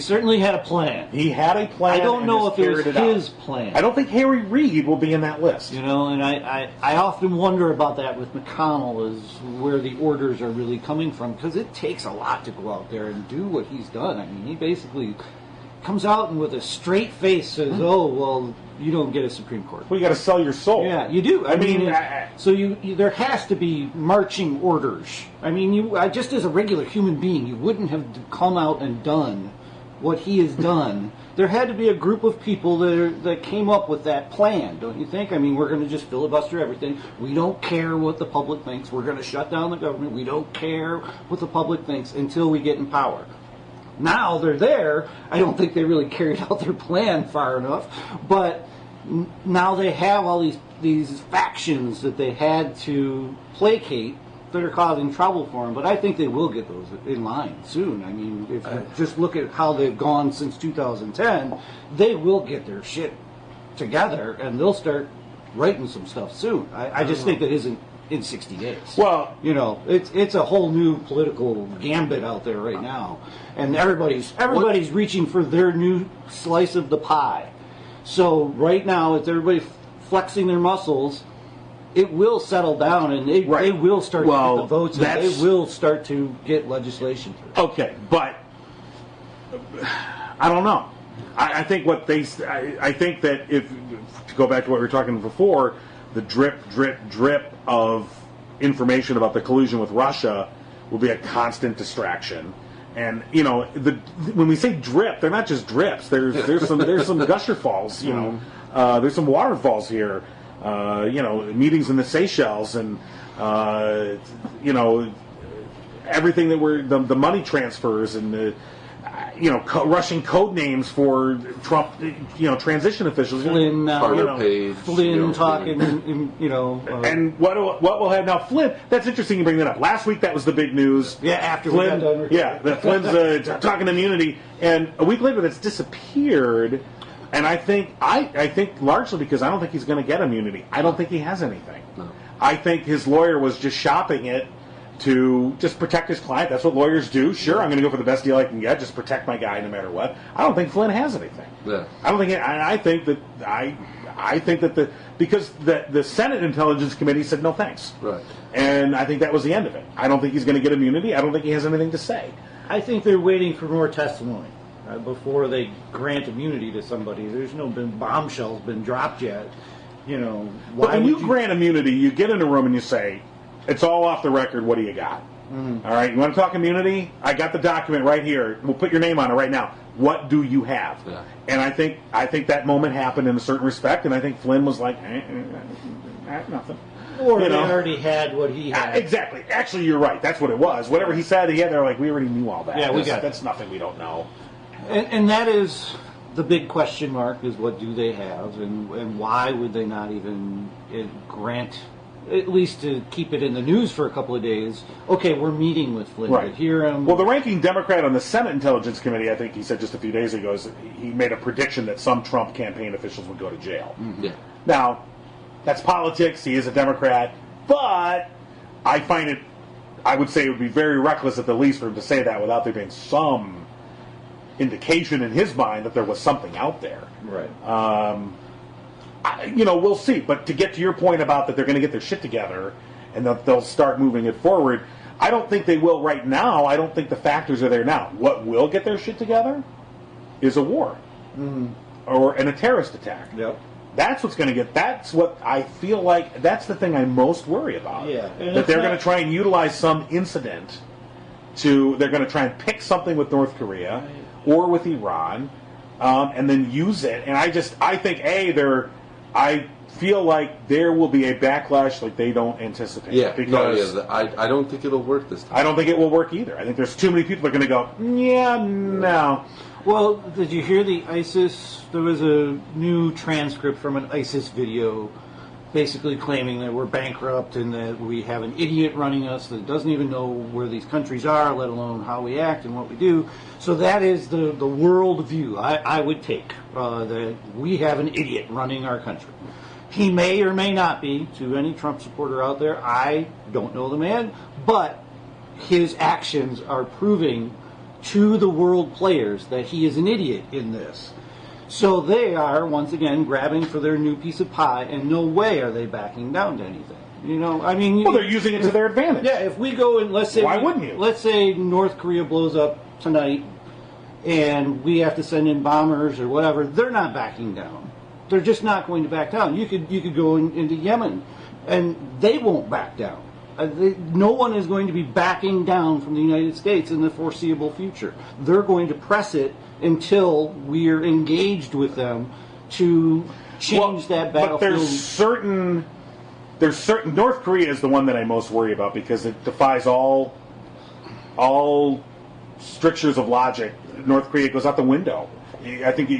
certainly had a plan. He had a plan. I don't know if it was his plan. I don't think Harry Reid will be in that list. You know, and I often wonder about that with McConnell, is where the orders are really coming from, because it takes a lot to go out there and do what he's done. I mean, he basically comes out and with a straight face says, "Oh, well, you don't get a Supreme Court." Well, you got to sell your soul. Yeah, you do. I mean, so there has to be marching orders. I mean, just as a regular human being, you wouldn't have come out and done what he has done. There had to be a group of people that came up with that plan, don't you think? I mean, we're going to just filibuster everything. We don't care what the public thinks. We're going to shut down the government. We don't care what the public thinks until we get in power. Now they're there. I don't think they really carried out their plan far enough, but now they have all these factions that they had to placate that are causing trouble for them. But I think they will get those in line soon. I mean, if you just look at how they've gone since 2010, they will get their shit together and they'll start writing some stuff soon. I just think that isn't in 60 days. Well, you know, it's a whole new political gambit out there right now, and everybody's reaching for their new slice of the pie. So right now, it's everybody flexing their muscles. It will settle down, and they will start to get the votes, and they will start to get legislation through. Okay, but I don't know. I think I think that if to go back to what we were talking before, the drip of information about the collusion with Russia will be a constant distraction. And when we say drip, they're not just drips. There's some gusher falls. There's some waterfalls here. Meetings in the Seychelles and everything that were the money transfers and the Russian code names for Trump, transition officials. Flynn now, Page, Flynn talking, and what we'll have now, Flynn. That's interesting you bring that up. Last week that was the big news. Yeah, after Flynn, we got done recording. that Flynn's talking immunity, and a week later that's disappeared. And I think largely because I don't think he's going to get immunity. I don't think he has anything. No. I think his lawyer was just shopping it to just protect his client. That's what lawyers do. Sure, I'm going to go for the best deal I can get. Just protect my guy no matter what. I don't think Flynn has anything. Yeah. I don't think. I think that because the Senate Intelligence Committee said no thanks. Right. And I think that was the end of it. I don't think he's going to get immunity. I don't think he has anything to say. I think they're waiting for more testimony before they grant immunity to somebody. There's no bombshells been dropped yet. But when you grant immunity, you get in a room and you say, it's all off the record. What do you got? Mm-hmm. All right, you want to talk immunity? I got the document right here. We'll put your name on it right now. What do you have? Yeah. And I think that moment happened in a certain respect, and I think Flynn was like, nothing. Or they already had what he had. Exactly. Actually, you're right. That's what it was. Whatever he said, they're like, we already knew all that. Yeah, that's nothing we don't know. And that is the big question mark, is what do they have, and why would they not even grant, at least to keep it in the news for a couple of days, okay, we're meeting with Flynn to hear him. Well, the ranking Democrat on the Senate Intelligence Committee, I think he said just a few days ago, he made a prediction that some Trump campaign officials would go to jail. Mm-hmm. Yeah. Now, that's politics. He is a Democrat. But I would say it would be very reckless at the least for him to say that without there being some indication in his mind that there was something out there. Right. We'll see. But to get to your point about that they're going to get their shit together and that they'll start moving it forward, I don't think they will right now. I don't think the factors are there now. What will get their shit together is a war. Mm-hmm. Or a terrorist attack. Yep. That's what's going to get. That's what I feel like. That's the thing I most worry about. Yeah. That they're going to try and utilize some incident they're going to try and pick something with North Korea or with Iran, and then use it. And I think I feel like there will be a backlash like they don't anticipate. Yeah, because I don't think it'll work this time. I don't think it will work either. I think there's too many people that are going to go, yeah, no. Well, did you hear the ISIS? There was a new transcript from an ISIS video basically claiming that we're bankrupt and that we have an idiot running us that doesn't even know where these countries are, let alone how we act and what we do. So that is the world view I would take, that we have an idiot running our country. He may or may not be, to any Trump supporter out there, I don't know the man, but his actions are proving to the world players that he is an idiot in this. So they are, once again, grabbing for their new piece of pie, and no way are they backing down to anything. Well, they're using it to their advantage. Yeah, if we go and let's say... Why wouldn't you? Let's say North Korea blows up tonight, and we have to send in bombers or whatever, they're not backing down. They're just not going to back down. You could go into Yemen, and they won't back down. No one is going to be backing down from the United States in the foreseeable future. They're going to press it until we're engaged with them to change that battlefield. But there's certain. North Korea is the one that I most worry about because it defies all strictures of logic. North Korea goes out the window. I think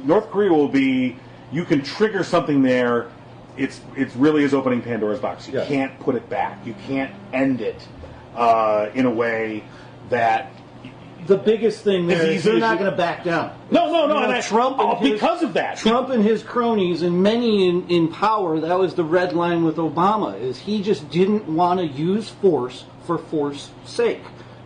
North Korea will be. You can trigger something there. It really is opening Pandora's box. You can't put it back. You can't end it in a way that. The biggest thing there is they're not going to back down. No. Trump because of that. Trump and his cronies and many in power, that was the red line with Obama, is he just didn't want to use force for force's sake.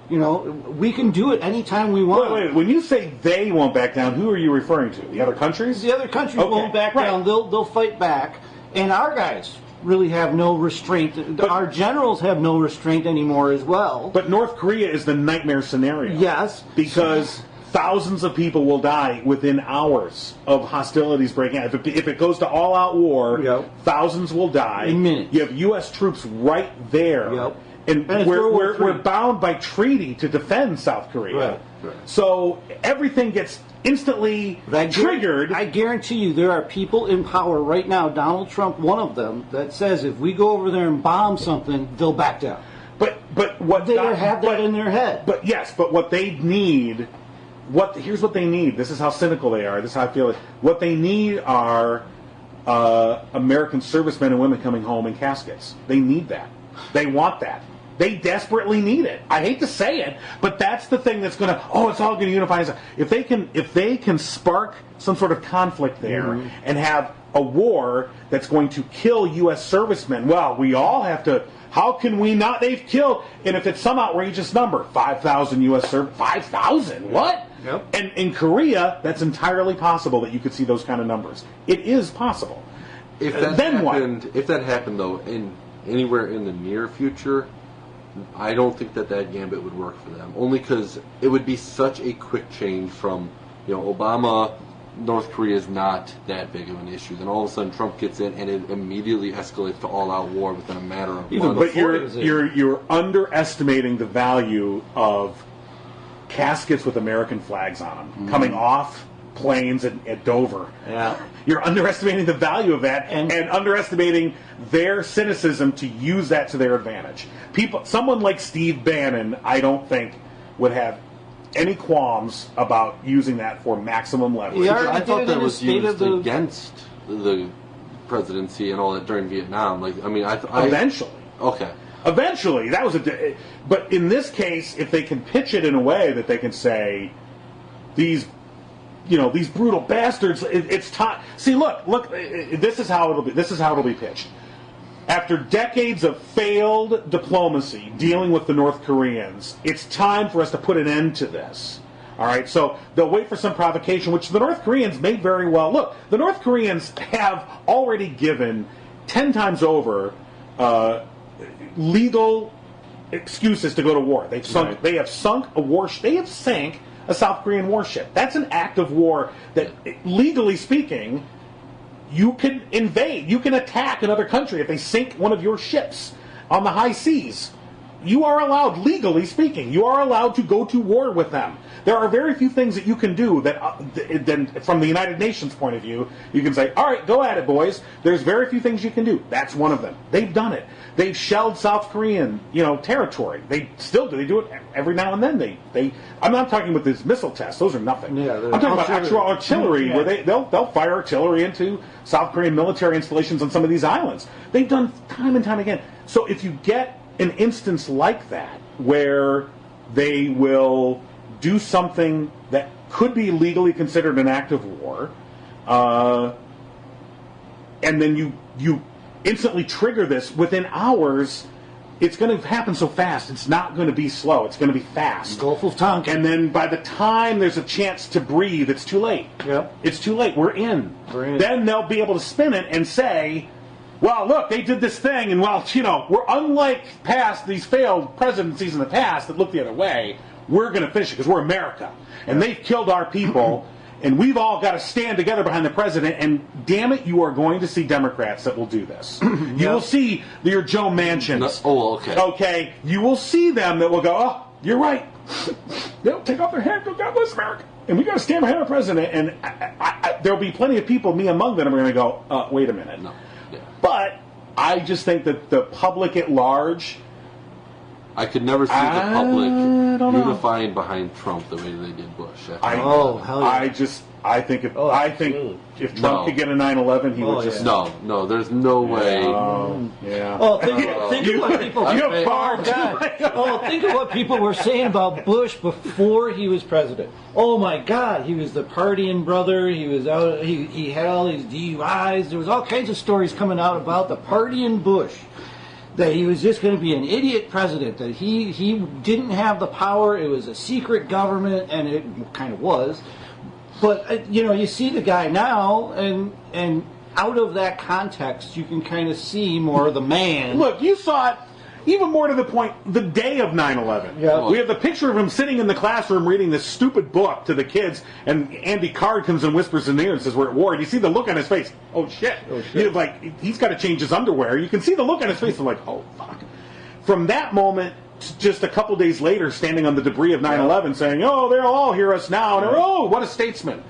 We can do it anytime we want. Wait. When you say they won't back down, who are you referring to? The other countries? The other countries won't back down. They'll fight back. And our guys really have no restraint. Our generals have no restraint anymore as well. But North Korea is the nightmare scenario. Yes. Because thousands of people will die within hours of hostilities breaking out. If it goes to all-out war, thousands will die. In minutes. You have U.S. troops right there. Yep. And it's we're, World War we're, we're III. bound by treaty to defend South Korea. Right. So everything gets instantly triggered. I guarantee you there are people in power right now, Donald Trump, one of them, that says if we go over there and bomb something, they'll back down. But what They have that in their head. But yes, but what they need, here's what they need. This is how cynical they are. This is how I feel. What they need are American servicemen and women coming home in caskets. They need that. They want that. They desperately need it. I hate to say it, but that's the thing that's going to. Oh, it's all going to unify us. If they can spark some sort of conflict there and have a war that's going to kill U.S. servicemen, well, we all have to. How can we not? They've killed, and if it's some outrageous number, 5,000 U.S. 5,000. What? Yep. And in Korea, that's entirely possible that you could see those kind of numbers. It is possible. If that then happened, what? If that happened though, anywhere in the near future, I don't think that gambit would work for them. Only because it would be such a quick change from, Obama, North Korea is not that big of an issue. Then all of a sudden Trump gets in and it immediately escalates to all-out war within a matter of months. But you're underestimating the value of caskets with American flags on them coming off planes at Dover. Yeah. You're underestimating the value of that and underestimating their cynicism to use that to their advantage. Someone like Steve Bannon, I don't think, would have any qualms about using that for maximum leverage. Yeah. I thought that was used the- against the presidency and all that during Vietnam. Eventually. Okay. Eventually, that was but in this case, if they can pitch it in a way that they can say, these brutal bastards, it's time. See, look, this is how it'll be pitched. After decades of failed diplomacy dealing with the North Koreans, it's time for us to put an end to this. All right, so they'll wait for some provocation, which the North Koreans may very well. Look, the North Koreans have already given 10 times over legal excuses to go to war. They have sank a South Korean warship. That's an act of war that, legally speaking, you can invade. You can attack another country if they sink one of your ships on the high seas. You are allowed, legally speaking, you are allowed to go to war with them. There are very few things that you can do that, then from the United Nations point of view, you can say, all right, go at it, boys. There's very few things you can do. That's one of them. They've done it. They've shelled South Korean, territory. They still do. They do it every now and then. I'm not talking about these missile tests. Those are nothing. Yeah, I'm talking about actual artillery, where they'll fire artillery into South Korean military installations on some of these islands. They've done time and time again. So if you get an instance like that, where they will do something that could be legally considered an act of war, and then you instantly trigger this within hours, it's going to happen so fast. It's not going to be slow. It's going to be fast. Gulf of Tonkin. And then by the time there's a chance to breathe, it's too late. Yep. It's too late. We're in. Then they'll be able to spin it and say, well, look, they did this thing, and we're unlike these failed presidencies in the past that look the other way. We're going to finish it because we're America, and they've killed our people, and we've all got to stand together behind the president. And damn it, you are going to see Democrats that will do this. You will see your Joe Manchins. Okay, you will see them that will go, oh, you're right. They'll take off their hat, go, God bless America, and we got to stand behind our president. And there'll be plenty of people, me among them, are going to go, wait a minute. No. Yeah. But I just think that the public at large, I could never see the public unifying behind Trump the way they did Bush. Hell yeah. I think if Trump could get a 9/11, he would just no. There's no way. Yeah. Oh, think of what people. Think of what people were saying about Bush before he was president. Oh my God, he was the partying brother. He was out. He had all these DUIs. There was all kinds of stories coming out about the partying Bush. That he was just going to be an idiot president. That he didn't have the power. It was a secret government, and it kind of was. But you see the guy now, and out of that context, you can kind of see more of the man. Look, you saw it even more to the point the day of 9/11. Yeah. We have the picture of him sitting in the classroom reading this stupid book to the kids, and Andy Card comes and whispers in there and says, "We're at war." And you see the look on his face. Oh shit! He's got to change his underwear. You can see the look on his face. I'm like, oh fuck. from that moment, just a couple days later, standing on the debris of 9/11, saying, "Oh, they'll all hear us now," and oh, what a statesman!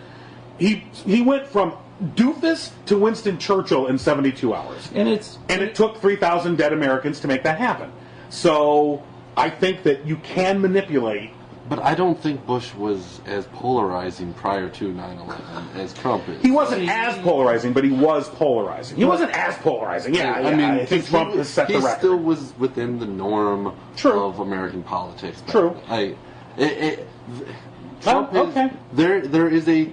He went from doofus to Winston Churchill in 72 hours, and it took 3,000 dead Americans to make that happen. So I think that you can manipulate. But I don't think Bush was as polarizing prior to 9/11 as Trump is. He wasn't as polarizing, but he was polarizing. He wasn't as polarizing. Yeah, I mean, I think Trump has set the record. He still was within the norm of American politics. True. Trump is, there is a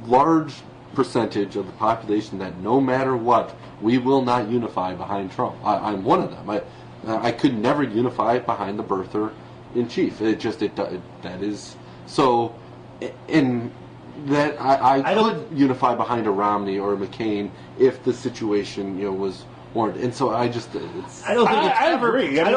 large percentage of the population that no matter what, we will not unify behind Trump. I'm one of them. I could never unify behind the birther in chief. That is so. In that I could unify behind a Romney or a McCain if the situation was warranted. And so I don't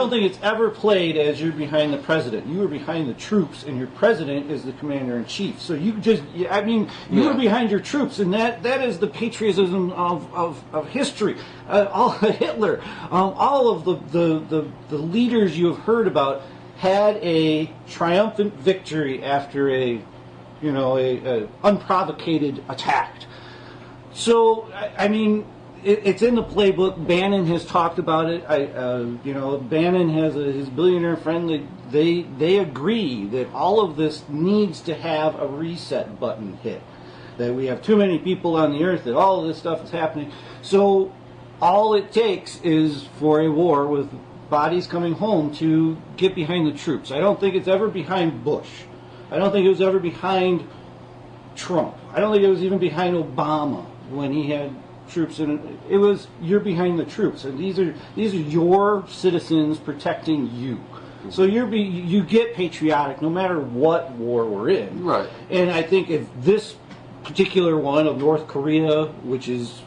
think it's ever played as you're behind the president. You were behind the troops, and your president is the commander in chief. So you were behind your troops, and that is the patriotism of history. All Hitler, all of the leaders you have heard about had a triumphant victory after a unprovocated attack. So I mean, it's in the playbook. Bannon has talked about it. Bannon has his billionaire friend. They agree that all of this needs to have a reset button hit. That we have too many people on the earth. That all of this stuff is happening. So all it takes is for a war with bodies coming home to get behind the troops. I don't think it's ever behind Bush. I don't think it was ever behind Trump. I don't think it was even behind Obama when he had troops in it. It was, you're behind the troops, and these are your citizens protecting you. So you get patriotic no matter what war we're in. Right. And I think if this particular one of North Korea, which is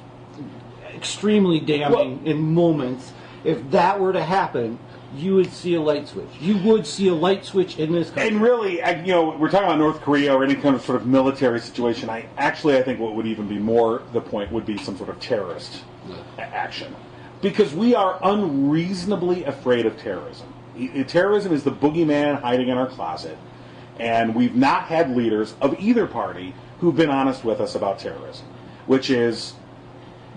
extremely damning in moments, if that were to happen, you would see a light switch. You would see a light switch in this country. And really, we're talking about North Korea or any kind of sort of military situation. I think what would even be more the point would be some sort of terrorist action. Because we are unreasonably afraid of terrorism. Terrorism is the boogeyman hiding in our closet. And we've not had leaders of either party who've been honest with us about terrorism. Which is,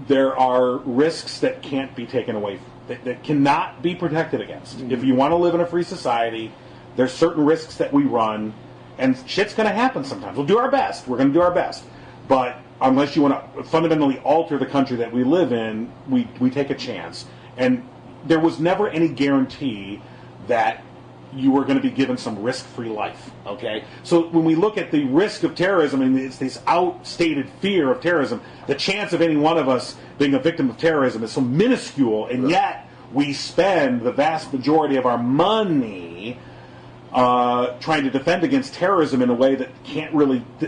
there are risks that can't be taken away from. That cannot be protected against. Mm-hmm. If you want to live in a free society, there's certain risks that we run, and shit's going to happen sometimes. We'll do our best. We're going to do our best. But unless you want to fundamentally alter the country that we live in, we take a chance. And there was never any guarantee that you were going to be given some risk-free life, okay? So when we look at the risk of terrorism, and it's this outstated fear of terrorism, the chance of any one of us being a victim of terrorism is so minuscule, and yet we spend the vast majority of our money trying to defend against terrorism in a way that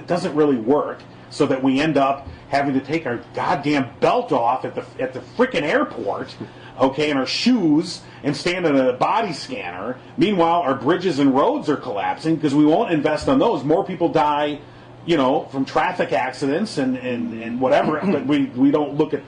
doesn't really work, so that we end up having to take our goddamn belt off at the frickin' airport, okay, and our shoes, and stand in a body scanner. Meanwhile, our bridges and roads are collapsing because we won't invest on those. More people die, from traffic accidents and whatever, but we don't look at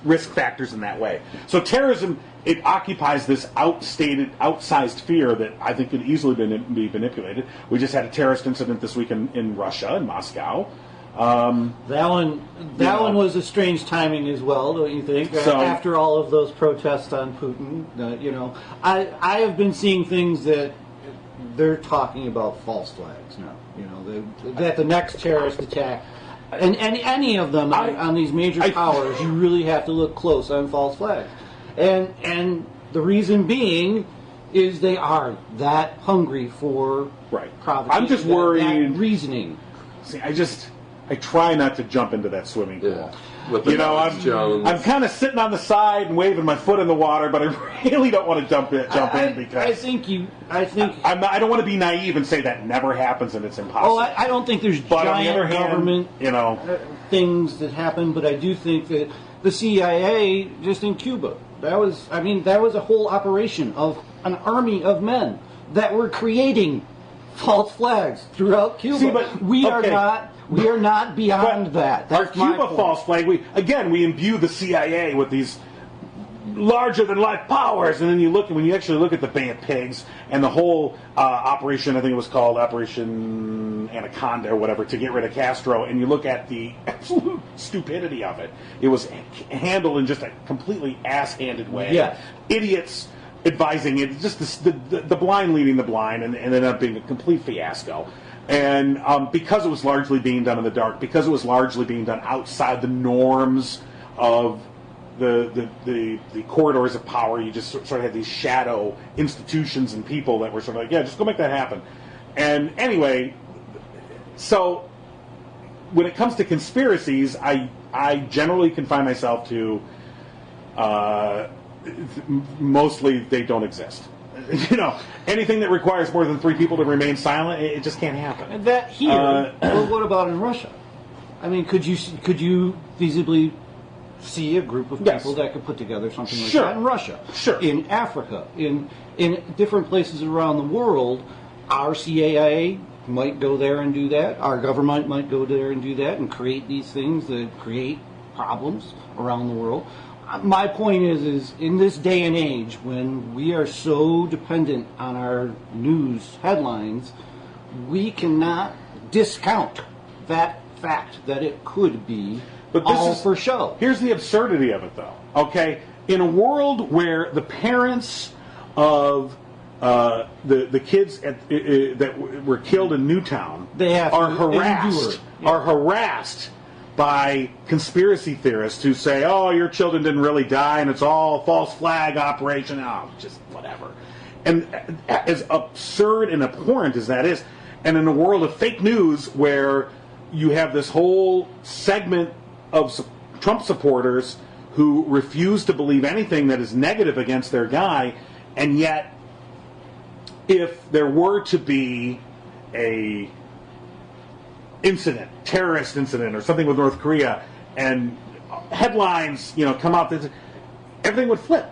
risk factors in that way. So terrorism, it occupies this outsized fear that I think could easily be manipulated. We just had a terrorist incident this week in Russia, in Moscow. That one was a strange timing as well, don't you think? So, after all of those protests on Putin, I have been seeing things that they're talking about false flags now. That the next terrorist attack, and any of them on these major powers, you really have to look close on false flags, and the reason being is they are that hungry for provocation. I'm just worried. That reasoning. See, I try not to jump into that swimming pool. Yeah. I'm kind of sitting on the side and waving my foot in the water, but I really don't want to jump in because I don't want to be naive and say that never happens and it's impossible. I don't think there's giant government things that happen, but I do think that the CIA just in Cuba, that was a whole operation of an army of men that were creating false flags throughout Cuba. See, but we are not beyond that. That's our Cuba false flag. We imbue the CIA with these larger than life powers, and then when you actually look at the Bay of Pigs and the whole operation, I think it was called Operation Anaconda or whatever, to get rid of Castro, and you look at the absolute stupidity of it. It was handled in just a completely ass-handed way. Yeah. Idiots advising it, just the blind leading the blind, and ended up being a complete fiasco. And because it was largely being done in the dark, because it was largely being done outside the norms of the corridors of power, you just sort of had these shadow institutions and people that were sort of like, yeah, just go make that happen. And anyway, so when it comes to conspiracies, I generally confine myself to mostly they don't exist. Anything that requires more than 3 people to remain silent, it just can't happen. And that here, well, what about in Russia? I mean, could you feasibly see a group of people that could put together something like that in Russia? Sure. In Africa, in different places around the world, our CIA might go there and do that. Our government might go there and do that and create these things that create problems around the world. My point is in this day and age when we are so dependent on our news headlines, we cannot discount that fact that it could be all for show. Here's the absurdity of it, though. Okay, in a world where the parents of the kids that were killed in Newtown are harassed by conspiracy theorists who say, "Oh, your children didn't really die, and it's all false flag operation." Oh, just whatever. And as absurd and abhorrent as that is, and in a world of fake news where you have this whole segment of Trump supporters who refuse to believe anything that is negative against their guy, and yet if there were to be a terrorist incident or something with North Korea, and headlines, come out, everything would flip.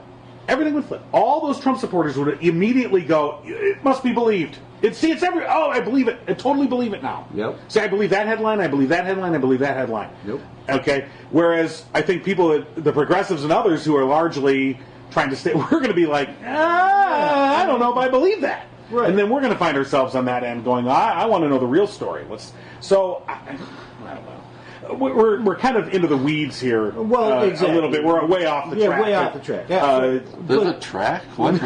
Everything would flip. All those Trump supporters would immediately go, "It must be believed. I believe it. I totally believe it now." Yep. Say, I believe that headline, I believe that headline, I believe that headline. Yep. Okay? Whereas I think people, the progressives and others who are largely trying to stay, we're going to be like, I don't know if I believe that. Right. And then we're going to find ourselves on that end going, I want to know the real story. I don't know. We're kind of into the weeds here. Well, exactly. A little bit. We're way off the track. Yeah, way off the track. Yeah. There's a track? What?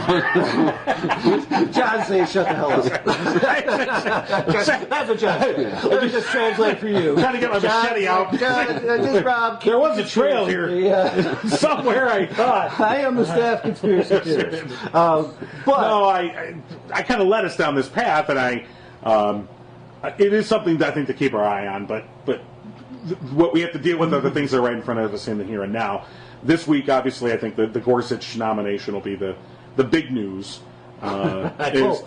John says, "Shut the hell up." That's what John said. Let me just translate for you. Trying to get my machete out. Just Rob. There was a trail here somewhere. I thought. I am the staff conspiracy theorist. But no, I kind of led us down this path, and it is something that I think to keep our eye on. But what we have to deal with are the things that are right in front of us in the here and now. This week, obviously, I think the Gorsuch nomination will be the big news. I hope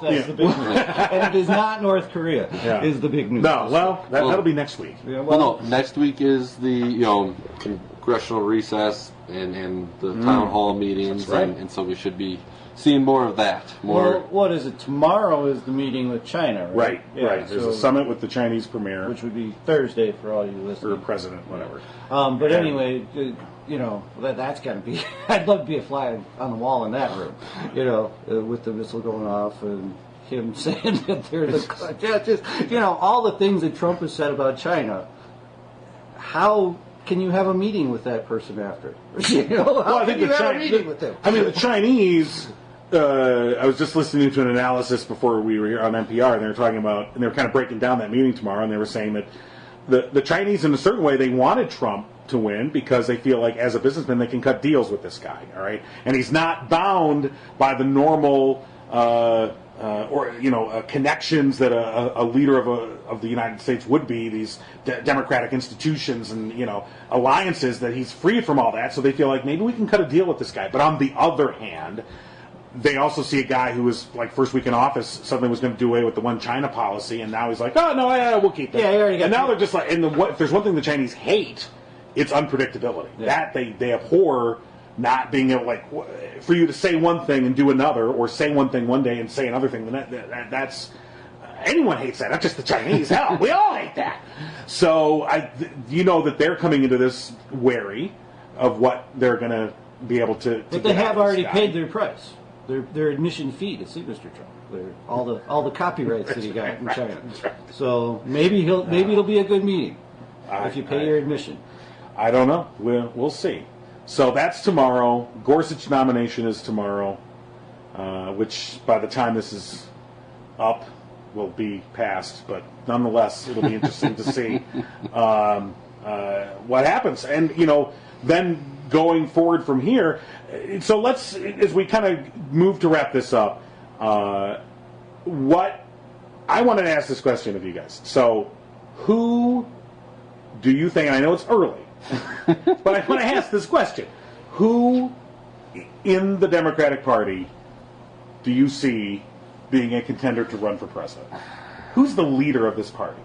that's the big news. And it is not North Korea is the big news. No, that'll be next week. Yeah, no, next week is the congressional recess and the town hall meetings, right. and so we should be seeing more of that. Well, what is it? Tomorrow is the meeting with China, right? Right, Yeah, right. There's a summit with the Chinese premier. Which would be Thursday for all you listeners. Or president, whatever. But anyway, that's got to be... I'd love to be a fly on the wall in that room, with the missile going off and him saying that there's all the things that Trump has said about China. How can you have a meeting with that person after? How can you have a meeting with them? I mean, the Chinese... I was just listening to an analysis before we were here on NPR, and they were talking about, and they were kind of breaking down that meeting tomorrow, and they were saying that the Chinese, in a certain way, they wanted Trump to win because they feel like, as a businessman, they can cut deals with this guy, all right? And he's not bound by the normal, connections that a leader of the United States would be, these democratic institutions and, alliances, that he's free from all that, so they feel like maybe we can cut a deal with this guy. But on the other hand, they also see a guy who was, like, first week in office, suddenly was going to do away with the one China policy, and now he's like, oh, no, we'll keep it. Yeah, he already got and now they're just like, if there's one thing the Chinese hate, it's unpredictability. Yeah. That they abhor not being able, for you to say one thing and do another, or say one thing one day and say another thing, that's... Anyone hates that, not just the Chinese. Hell, we all hate that. So, that they're coming into this wary of what they're going to be able to. But they have already paid their price, their admission fee to see Mr. Trump. All the copyrights that he got in China. So maybe it'll be a good meeting if you pay your admission. I don't know. We'll see. So that's tomorrow. Gorsuch nomination is tomorrow, which by the time this is up will be passed. But nonetheless, it'll be interesting to see what happens. And then going forward from here. So let's, as we kind of move to wrap this up. What I wanted to ask this question of you guys. So, who do you think? And I know it's early, but I want to ask this question: who in the Democratic Party do you see being a contender to run for president? Who's the leader of this party?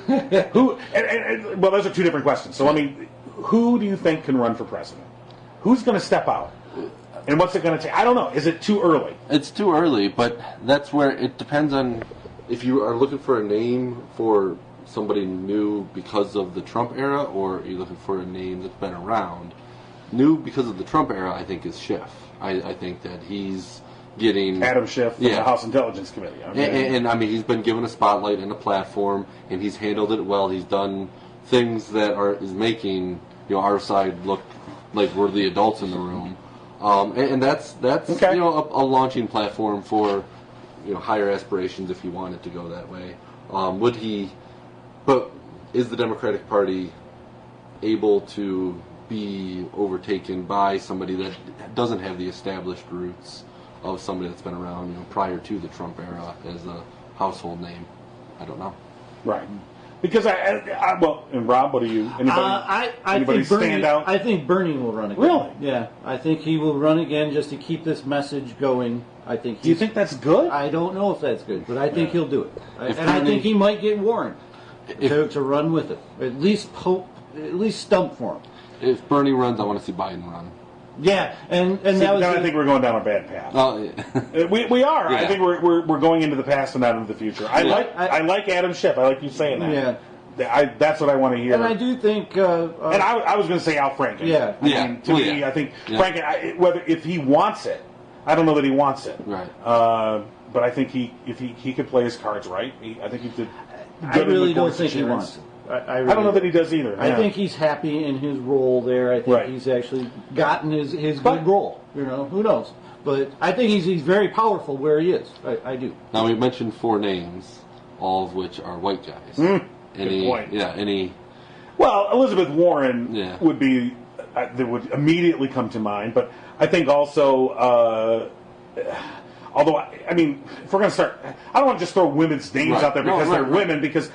Who? Well, those are two different questions. So, who do you think can run for president? Who's going to step out? And what's it going to take? I don't know. Is it too early? It's too early, but that's where it depends on if you are looking for a name for somebody new because of the Trump era, or are you looking for a name that's been around. New because of the Trump era, I think, is Schiff. I think that he's getting... Adam Schiff from the House Intelligence Committee. And he's been given a spotlight and a platform, and he's handled it well. He's done things that is making our side look like we're the adults in the room. And that's okay. A launching platform for higher aspirations if you want it to go that way. But is the Democratic Party able to be overtaken by somebody that doesn't have the established roots of somebody that's been around prior to the Trump era as a household name? I don't know. Right. Because and Rob, what do you? Anybody stand out? I think Bernie will run again. Really? Yeah, I think he will run again just to keep this message going. Do you think that's good? I don't know if that's good, but I think he'll do it. I think he might get Warren to run with it. At least stump for him. If Bernie runs, I want to see Biden run. Yeah, and that was. I think we're going down a bad path. Oh, yeah. we are. Yeah. I think we're going into the past and not into the future. I like Adam Schiff. I like you saying that. Yeah. That's what I want to hear. And I do think. And I was going to say Al Franken. Yeah. To me, I think Franken. If he wants it, I don't know that he wants it. Right. But I think if he could play his cards right, I think he could. I really don't think he wants it. I don't know that he does either. I think he's happy in his role there. I think he's actually gotten his good role. Who knows? But I think he's very powerful where he is. I do. Now, we mentioned 4 names, all of which are white guys. Good point. Yeah, Well, Elizabeth Warren would be that would immediately come to mind. But I think also... although, if we're going to start... I don't want to just throw women's names out there because they're women, because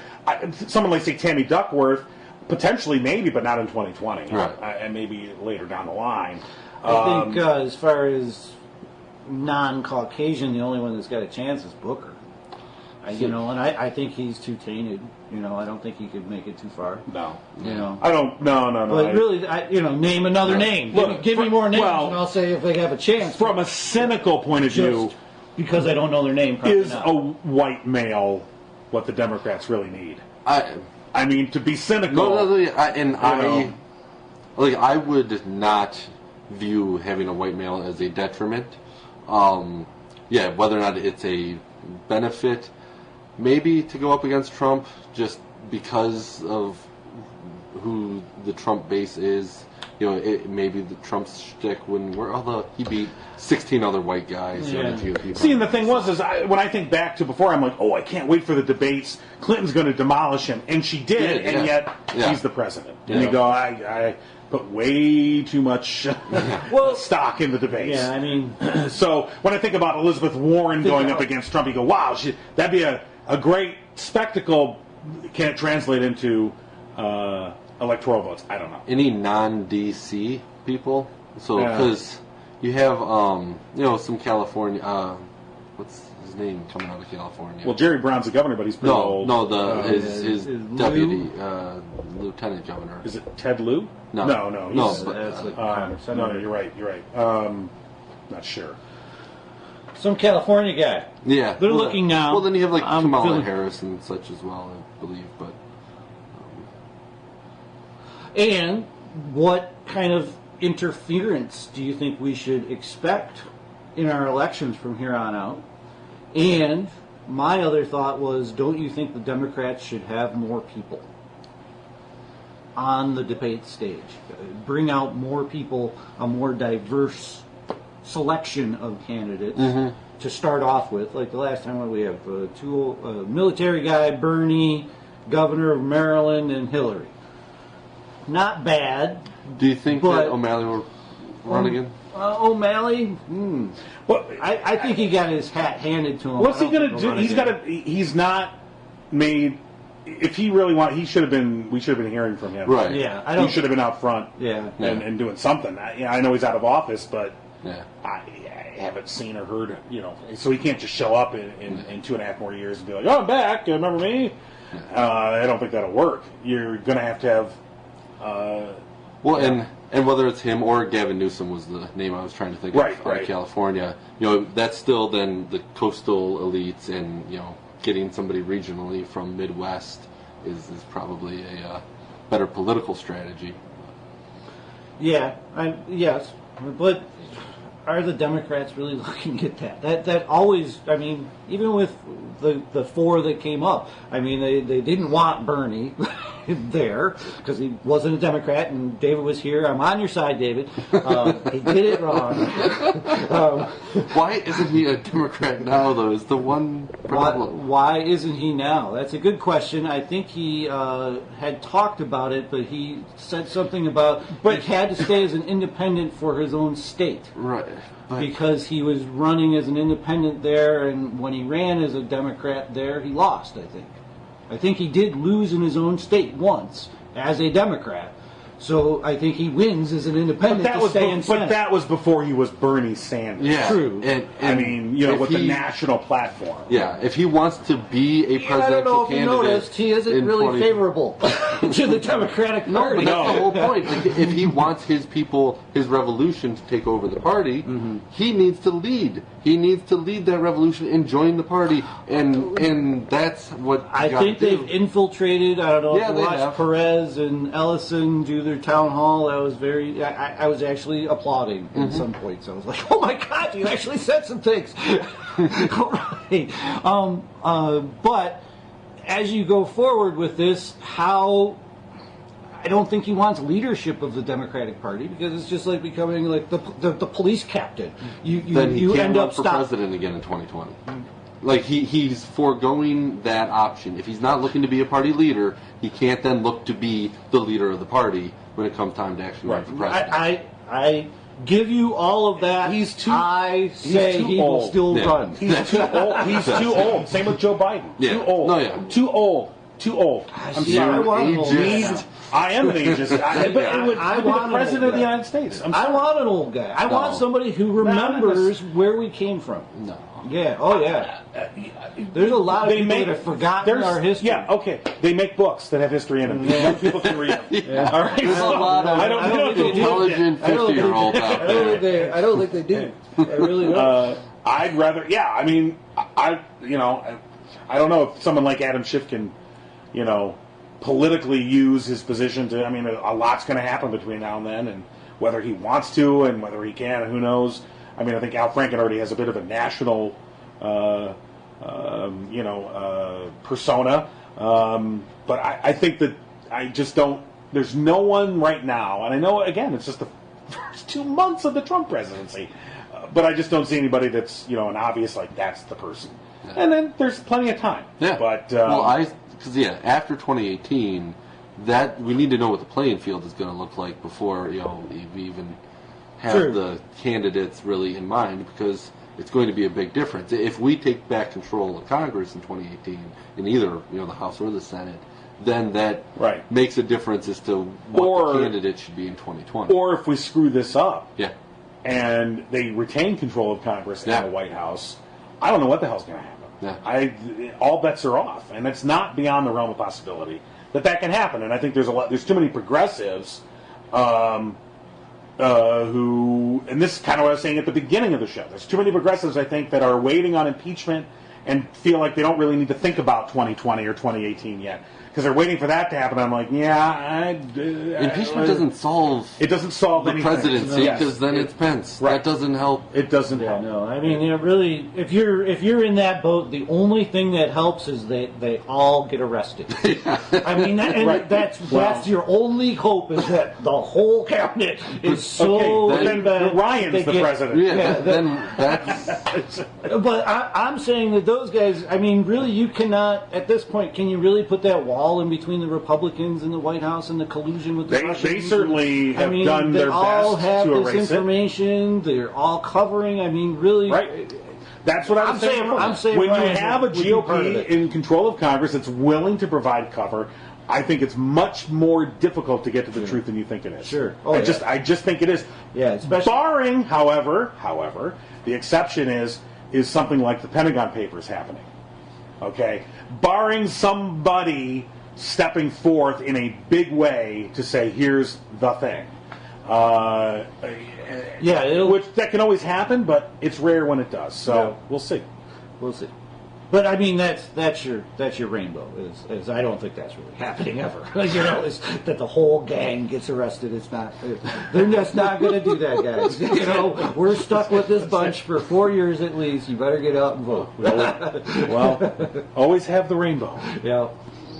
someone like, say, Tammy Duckworth, potentially, maybe, but not in 2020. Right. And maybe later down the line. I think as far as non-Caucasian, the only one that's got a chance is Booker. And I think he's too tainted. I don't think he could make it too far. No. I don't. No. But really, name another name. Give me more names, and I'll say if they have a chance. From a cynical point of view, because I don't know their name. Is a white male what the Democrats really need? To be cynical. I would not view having a white male as a detriment. Whether or not it's a benefit. Maybe to go up against Trump just because of who the Trump base is. Maybe the Trump shtick he beat 16 other white guys. Yeah. See, and the thing was, when I think back to before, I'm like, I can't wait for the debates. Clinton's going to demolish him, and she did, and yet she's the president. And you go, I put way too much stock in the debates. Yeah, so when I think about Elizabeth Warren going up against Trump, you go, wow, that'd be a great spectacle. Can it translate into electoral votes? I don't know. Any non-DC people? So, because you have, some California, what's his name coming out of California? Well, Jerry Brown's the governor, but he's pretty old. No, his deputy, lieutenant governor. Is it Ted Lieu? No. You're right. Not sure. Some California guy. Yeah. They're looking now. Well, then you have Kamala Harris and such as well, I believe. But and what kind of interference do you think we should expect in our elections from here on out? And my other thought was, don't you think the Democrats should have more people on the debate stage? Bring out more people, a more diverse selection of candidates to start off with. Like the last time, we have two military guy, Bernie, governor of Maryland, and Hillary. Not bad. Do you think that O'Malley will run again? O'Malley? Well, I think he got his hat handed to him. What's he going to do? He's not made. If he really we should have been hearing from him. Right. Yeah. He should have been out front. Yeah. And doing something. I know he's out of office, but yeah. I haven't seen or heard. So he can't just show up in 2.5 more years and be like, "Oh, I'm back. Remember me?" I don't think that'll work. You're going to have. And whether it's him or Gavin Newsom was the name I was trying to think of out of California, that's still then the coastal elites, and getting somebody regionally from Midwest is probably a better political strategy. Yeah, yes, but are the Democrats really looking at that? That always, even with the four that came up, they didn't want Bernie there because he wasn't a Democrat, and David was here. I'm on your side, David. He did it wrong. Why isn't he a Democrat now, though, is the one problem. Why isn't he now? That's a good question. I think he had talked about it, but he said something about he had to stay as an independent for his own state. Right. Because he was running as an independent there, and when he ran as a Democrat there, he lost, I think. I think he did lose in his own state once as a Democrat. So I think he wins as an independent to stay in Senate. But that was before he was Bernie Sanders. Yeah. True. And with the national platform. Yeah, if he wants to be a presidential I don't know if candidate, you noticed, he isn't really favorable to the Democratic Party. But that's the whole point. Like, if he wants his people, his revolution to take over the party, he needs to lead. He needs to lead that revolution and join the party, and that's what I think they've infiltrated. I don't know if you watched have. Perez and Ellison do their town hall. That was very. I was actually applauding at some points. I was like, "Oh my God, you actually said some things." All right. But as you go forward with this, I don't think he wants leadership of the Democratic Party, because it's just like becoming like the police captain. Then he can't end run up for president again in 2020. Like he's foregoing that option. If he's not looking to be a party leader, he can't then look to be the leader of the party when it comes time to actually run for president. I give you all of that. I say he will still run. He's too old. He's too old. Same with Joe Biden. Yeah. Too old. No, yeah. Too old. Too old. I'm sorry. I am an ageist. I want the president of the United States. I want an old guy. I want somebody who remembers where we came from. No. Yeah. Oh, yeah. There's a lot of people that have forgotten our history. Yeah. Okay. They make books that have history in them. Young people can read them. Yeah. All right. There's a lot of I don't think intelligent 50-year-olds out there. I don't think they do. I really don't. I'd rather. Yeah. I mean, I don't know if someone like Adam Schiff can, politically use his position to. A lot's going to happen between now and then, and whether he wants to and whether he can, who knows. I think Al Franken already has a bit of a national, persona. But I think that I just don't. There's no one right now, and I know again it's just the first 2 months of the Trump presidency, but I just don't see anybody that's an obvious that's the person. Yeah. And then there's plenty of time. Yeah. But after 2018, that we need to know what the playing field is going to look like before we even have the candidates really in mind, because it's going to be a big difference. If we take back control of Congress in 2018 in either the House or the Senate, then that makes a difference as to what the candidate should be in 2020. Or if we screw this up, yeah, and they retain control of Congress and the White House, I don't know what the hell's going to happen. Yeah. All bets are off, and it's not beyond the realm of possibility that can happen. And I think there's too many progressives who, and this is kind of what I was saying at the beginning of the show, there's too many progressives, I think, that are waiting on impeachment and feel like they don't really need to think about 2020 or 2018 yet. because they're waiting for that to happen. I'm like, impeachment doesn't solve. It doesn't solve the anything. presidency because then it's Pence. Right. That doesn't help. It doesn't help. No, I mean, really, if you're in that boat, the only thing that helps is they all get arrested. I mean, that's your only hope is that the whole cabinet is so. Okay, then Ryan's the president. Then that's. But I'm saying that those guys. I mean, really, you cannot at this point. Can you really put that wall in between the Republicans and the White House and the collusion with the Russians? They certainly have done their best to erase it. They all have this information. They're all covering. I mean, really. Right. That's what I'm saying. When you have a GOP in control of Congress that's willing to provide cover, I think it's much more difficult to get to the truth than you think it is. Sure. I just think it is. Yeah. Especially barring, however, the exception is something like the Pentagon Papers happening. Okay, barring somebody stepping forth in a big way to say, "Here's the thing." Which that can always happen, but it's rare when it does. So we'll see. We'll see. But I mean, that's your rainbow. Is I don't think that's really happening ever. Is that the whole gang gets arrested? It's not. They're just not going to do that, guys. We're stuck with this bunch for 4 years at least. You better get out and vote. Well, always have the rainbow. Yeah.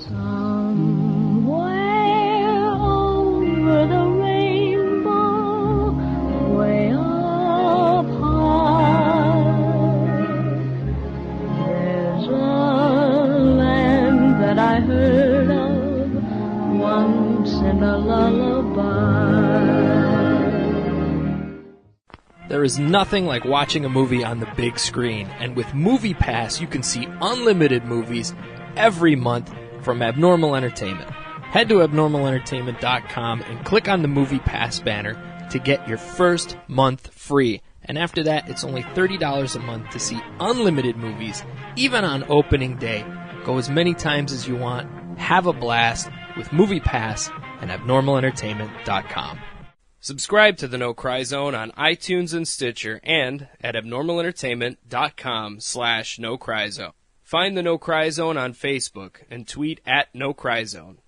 Somewhere over the rainbow, way up high, there's a land that I heard of once in a lullaby. There is nothing like watching a movie on the big screen, and with MoviePass you can see unlimited movies every month from Abnormal Entertainment. Head to abnormalentertainment.com and click on the MoviePass banner to get your first month free. And after that, it's only $30 a month to see unlimited movies, even on opening day. Go as many times as you want. Have a blast with MoviePass and abnormalentertainment.com. Subscribe to the No Cry Zone on iTunes and Stitcher and at abnormalentertainment.com/No Cry Zone. Find the No Cry Zone on Facebook and tweet at No Cry Zone.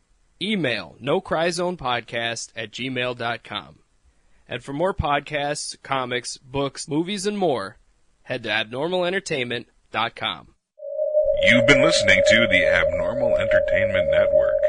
Email nocryzonepodcast@gmail.com. And for more podcasts, comics, books, movies, and more, head to abnormalentertainment.com. You've been listening to the Abnormal Entertainment Network.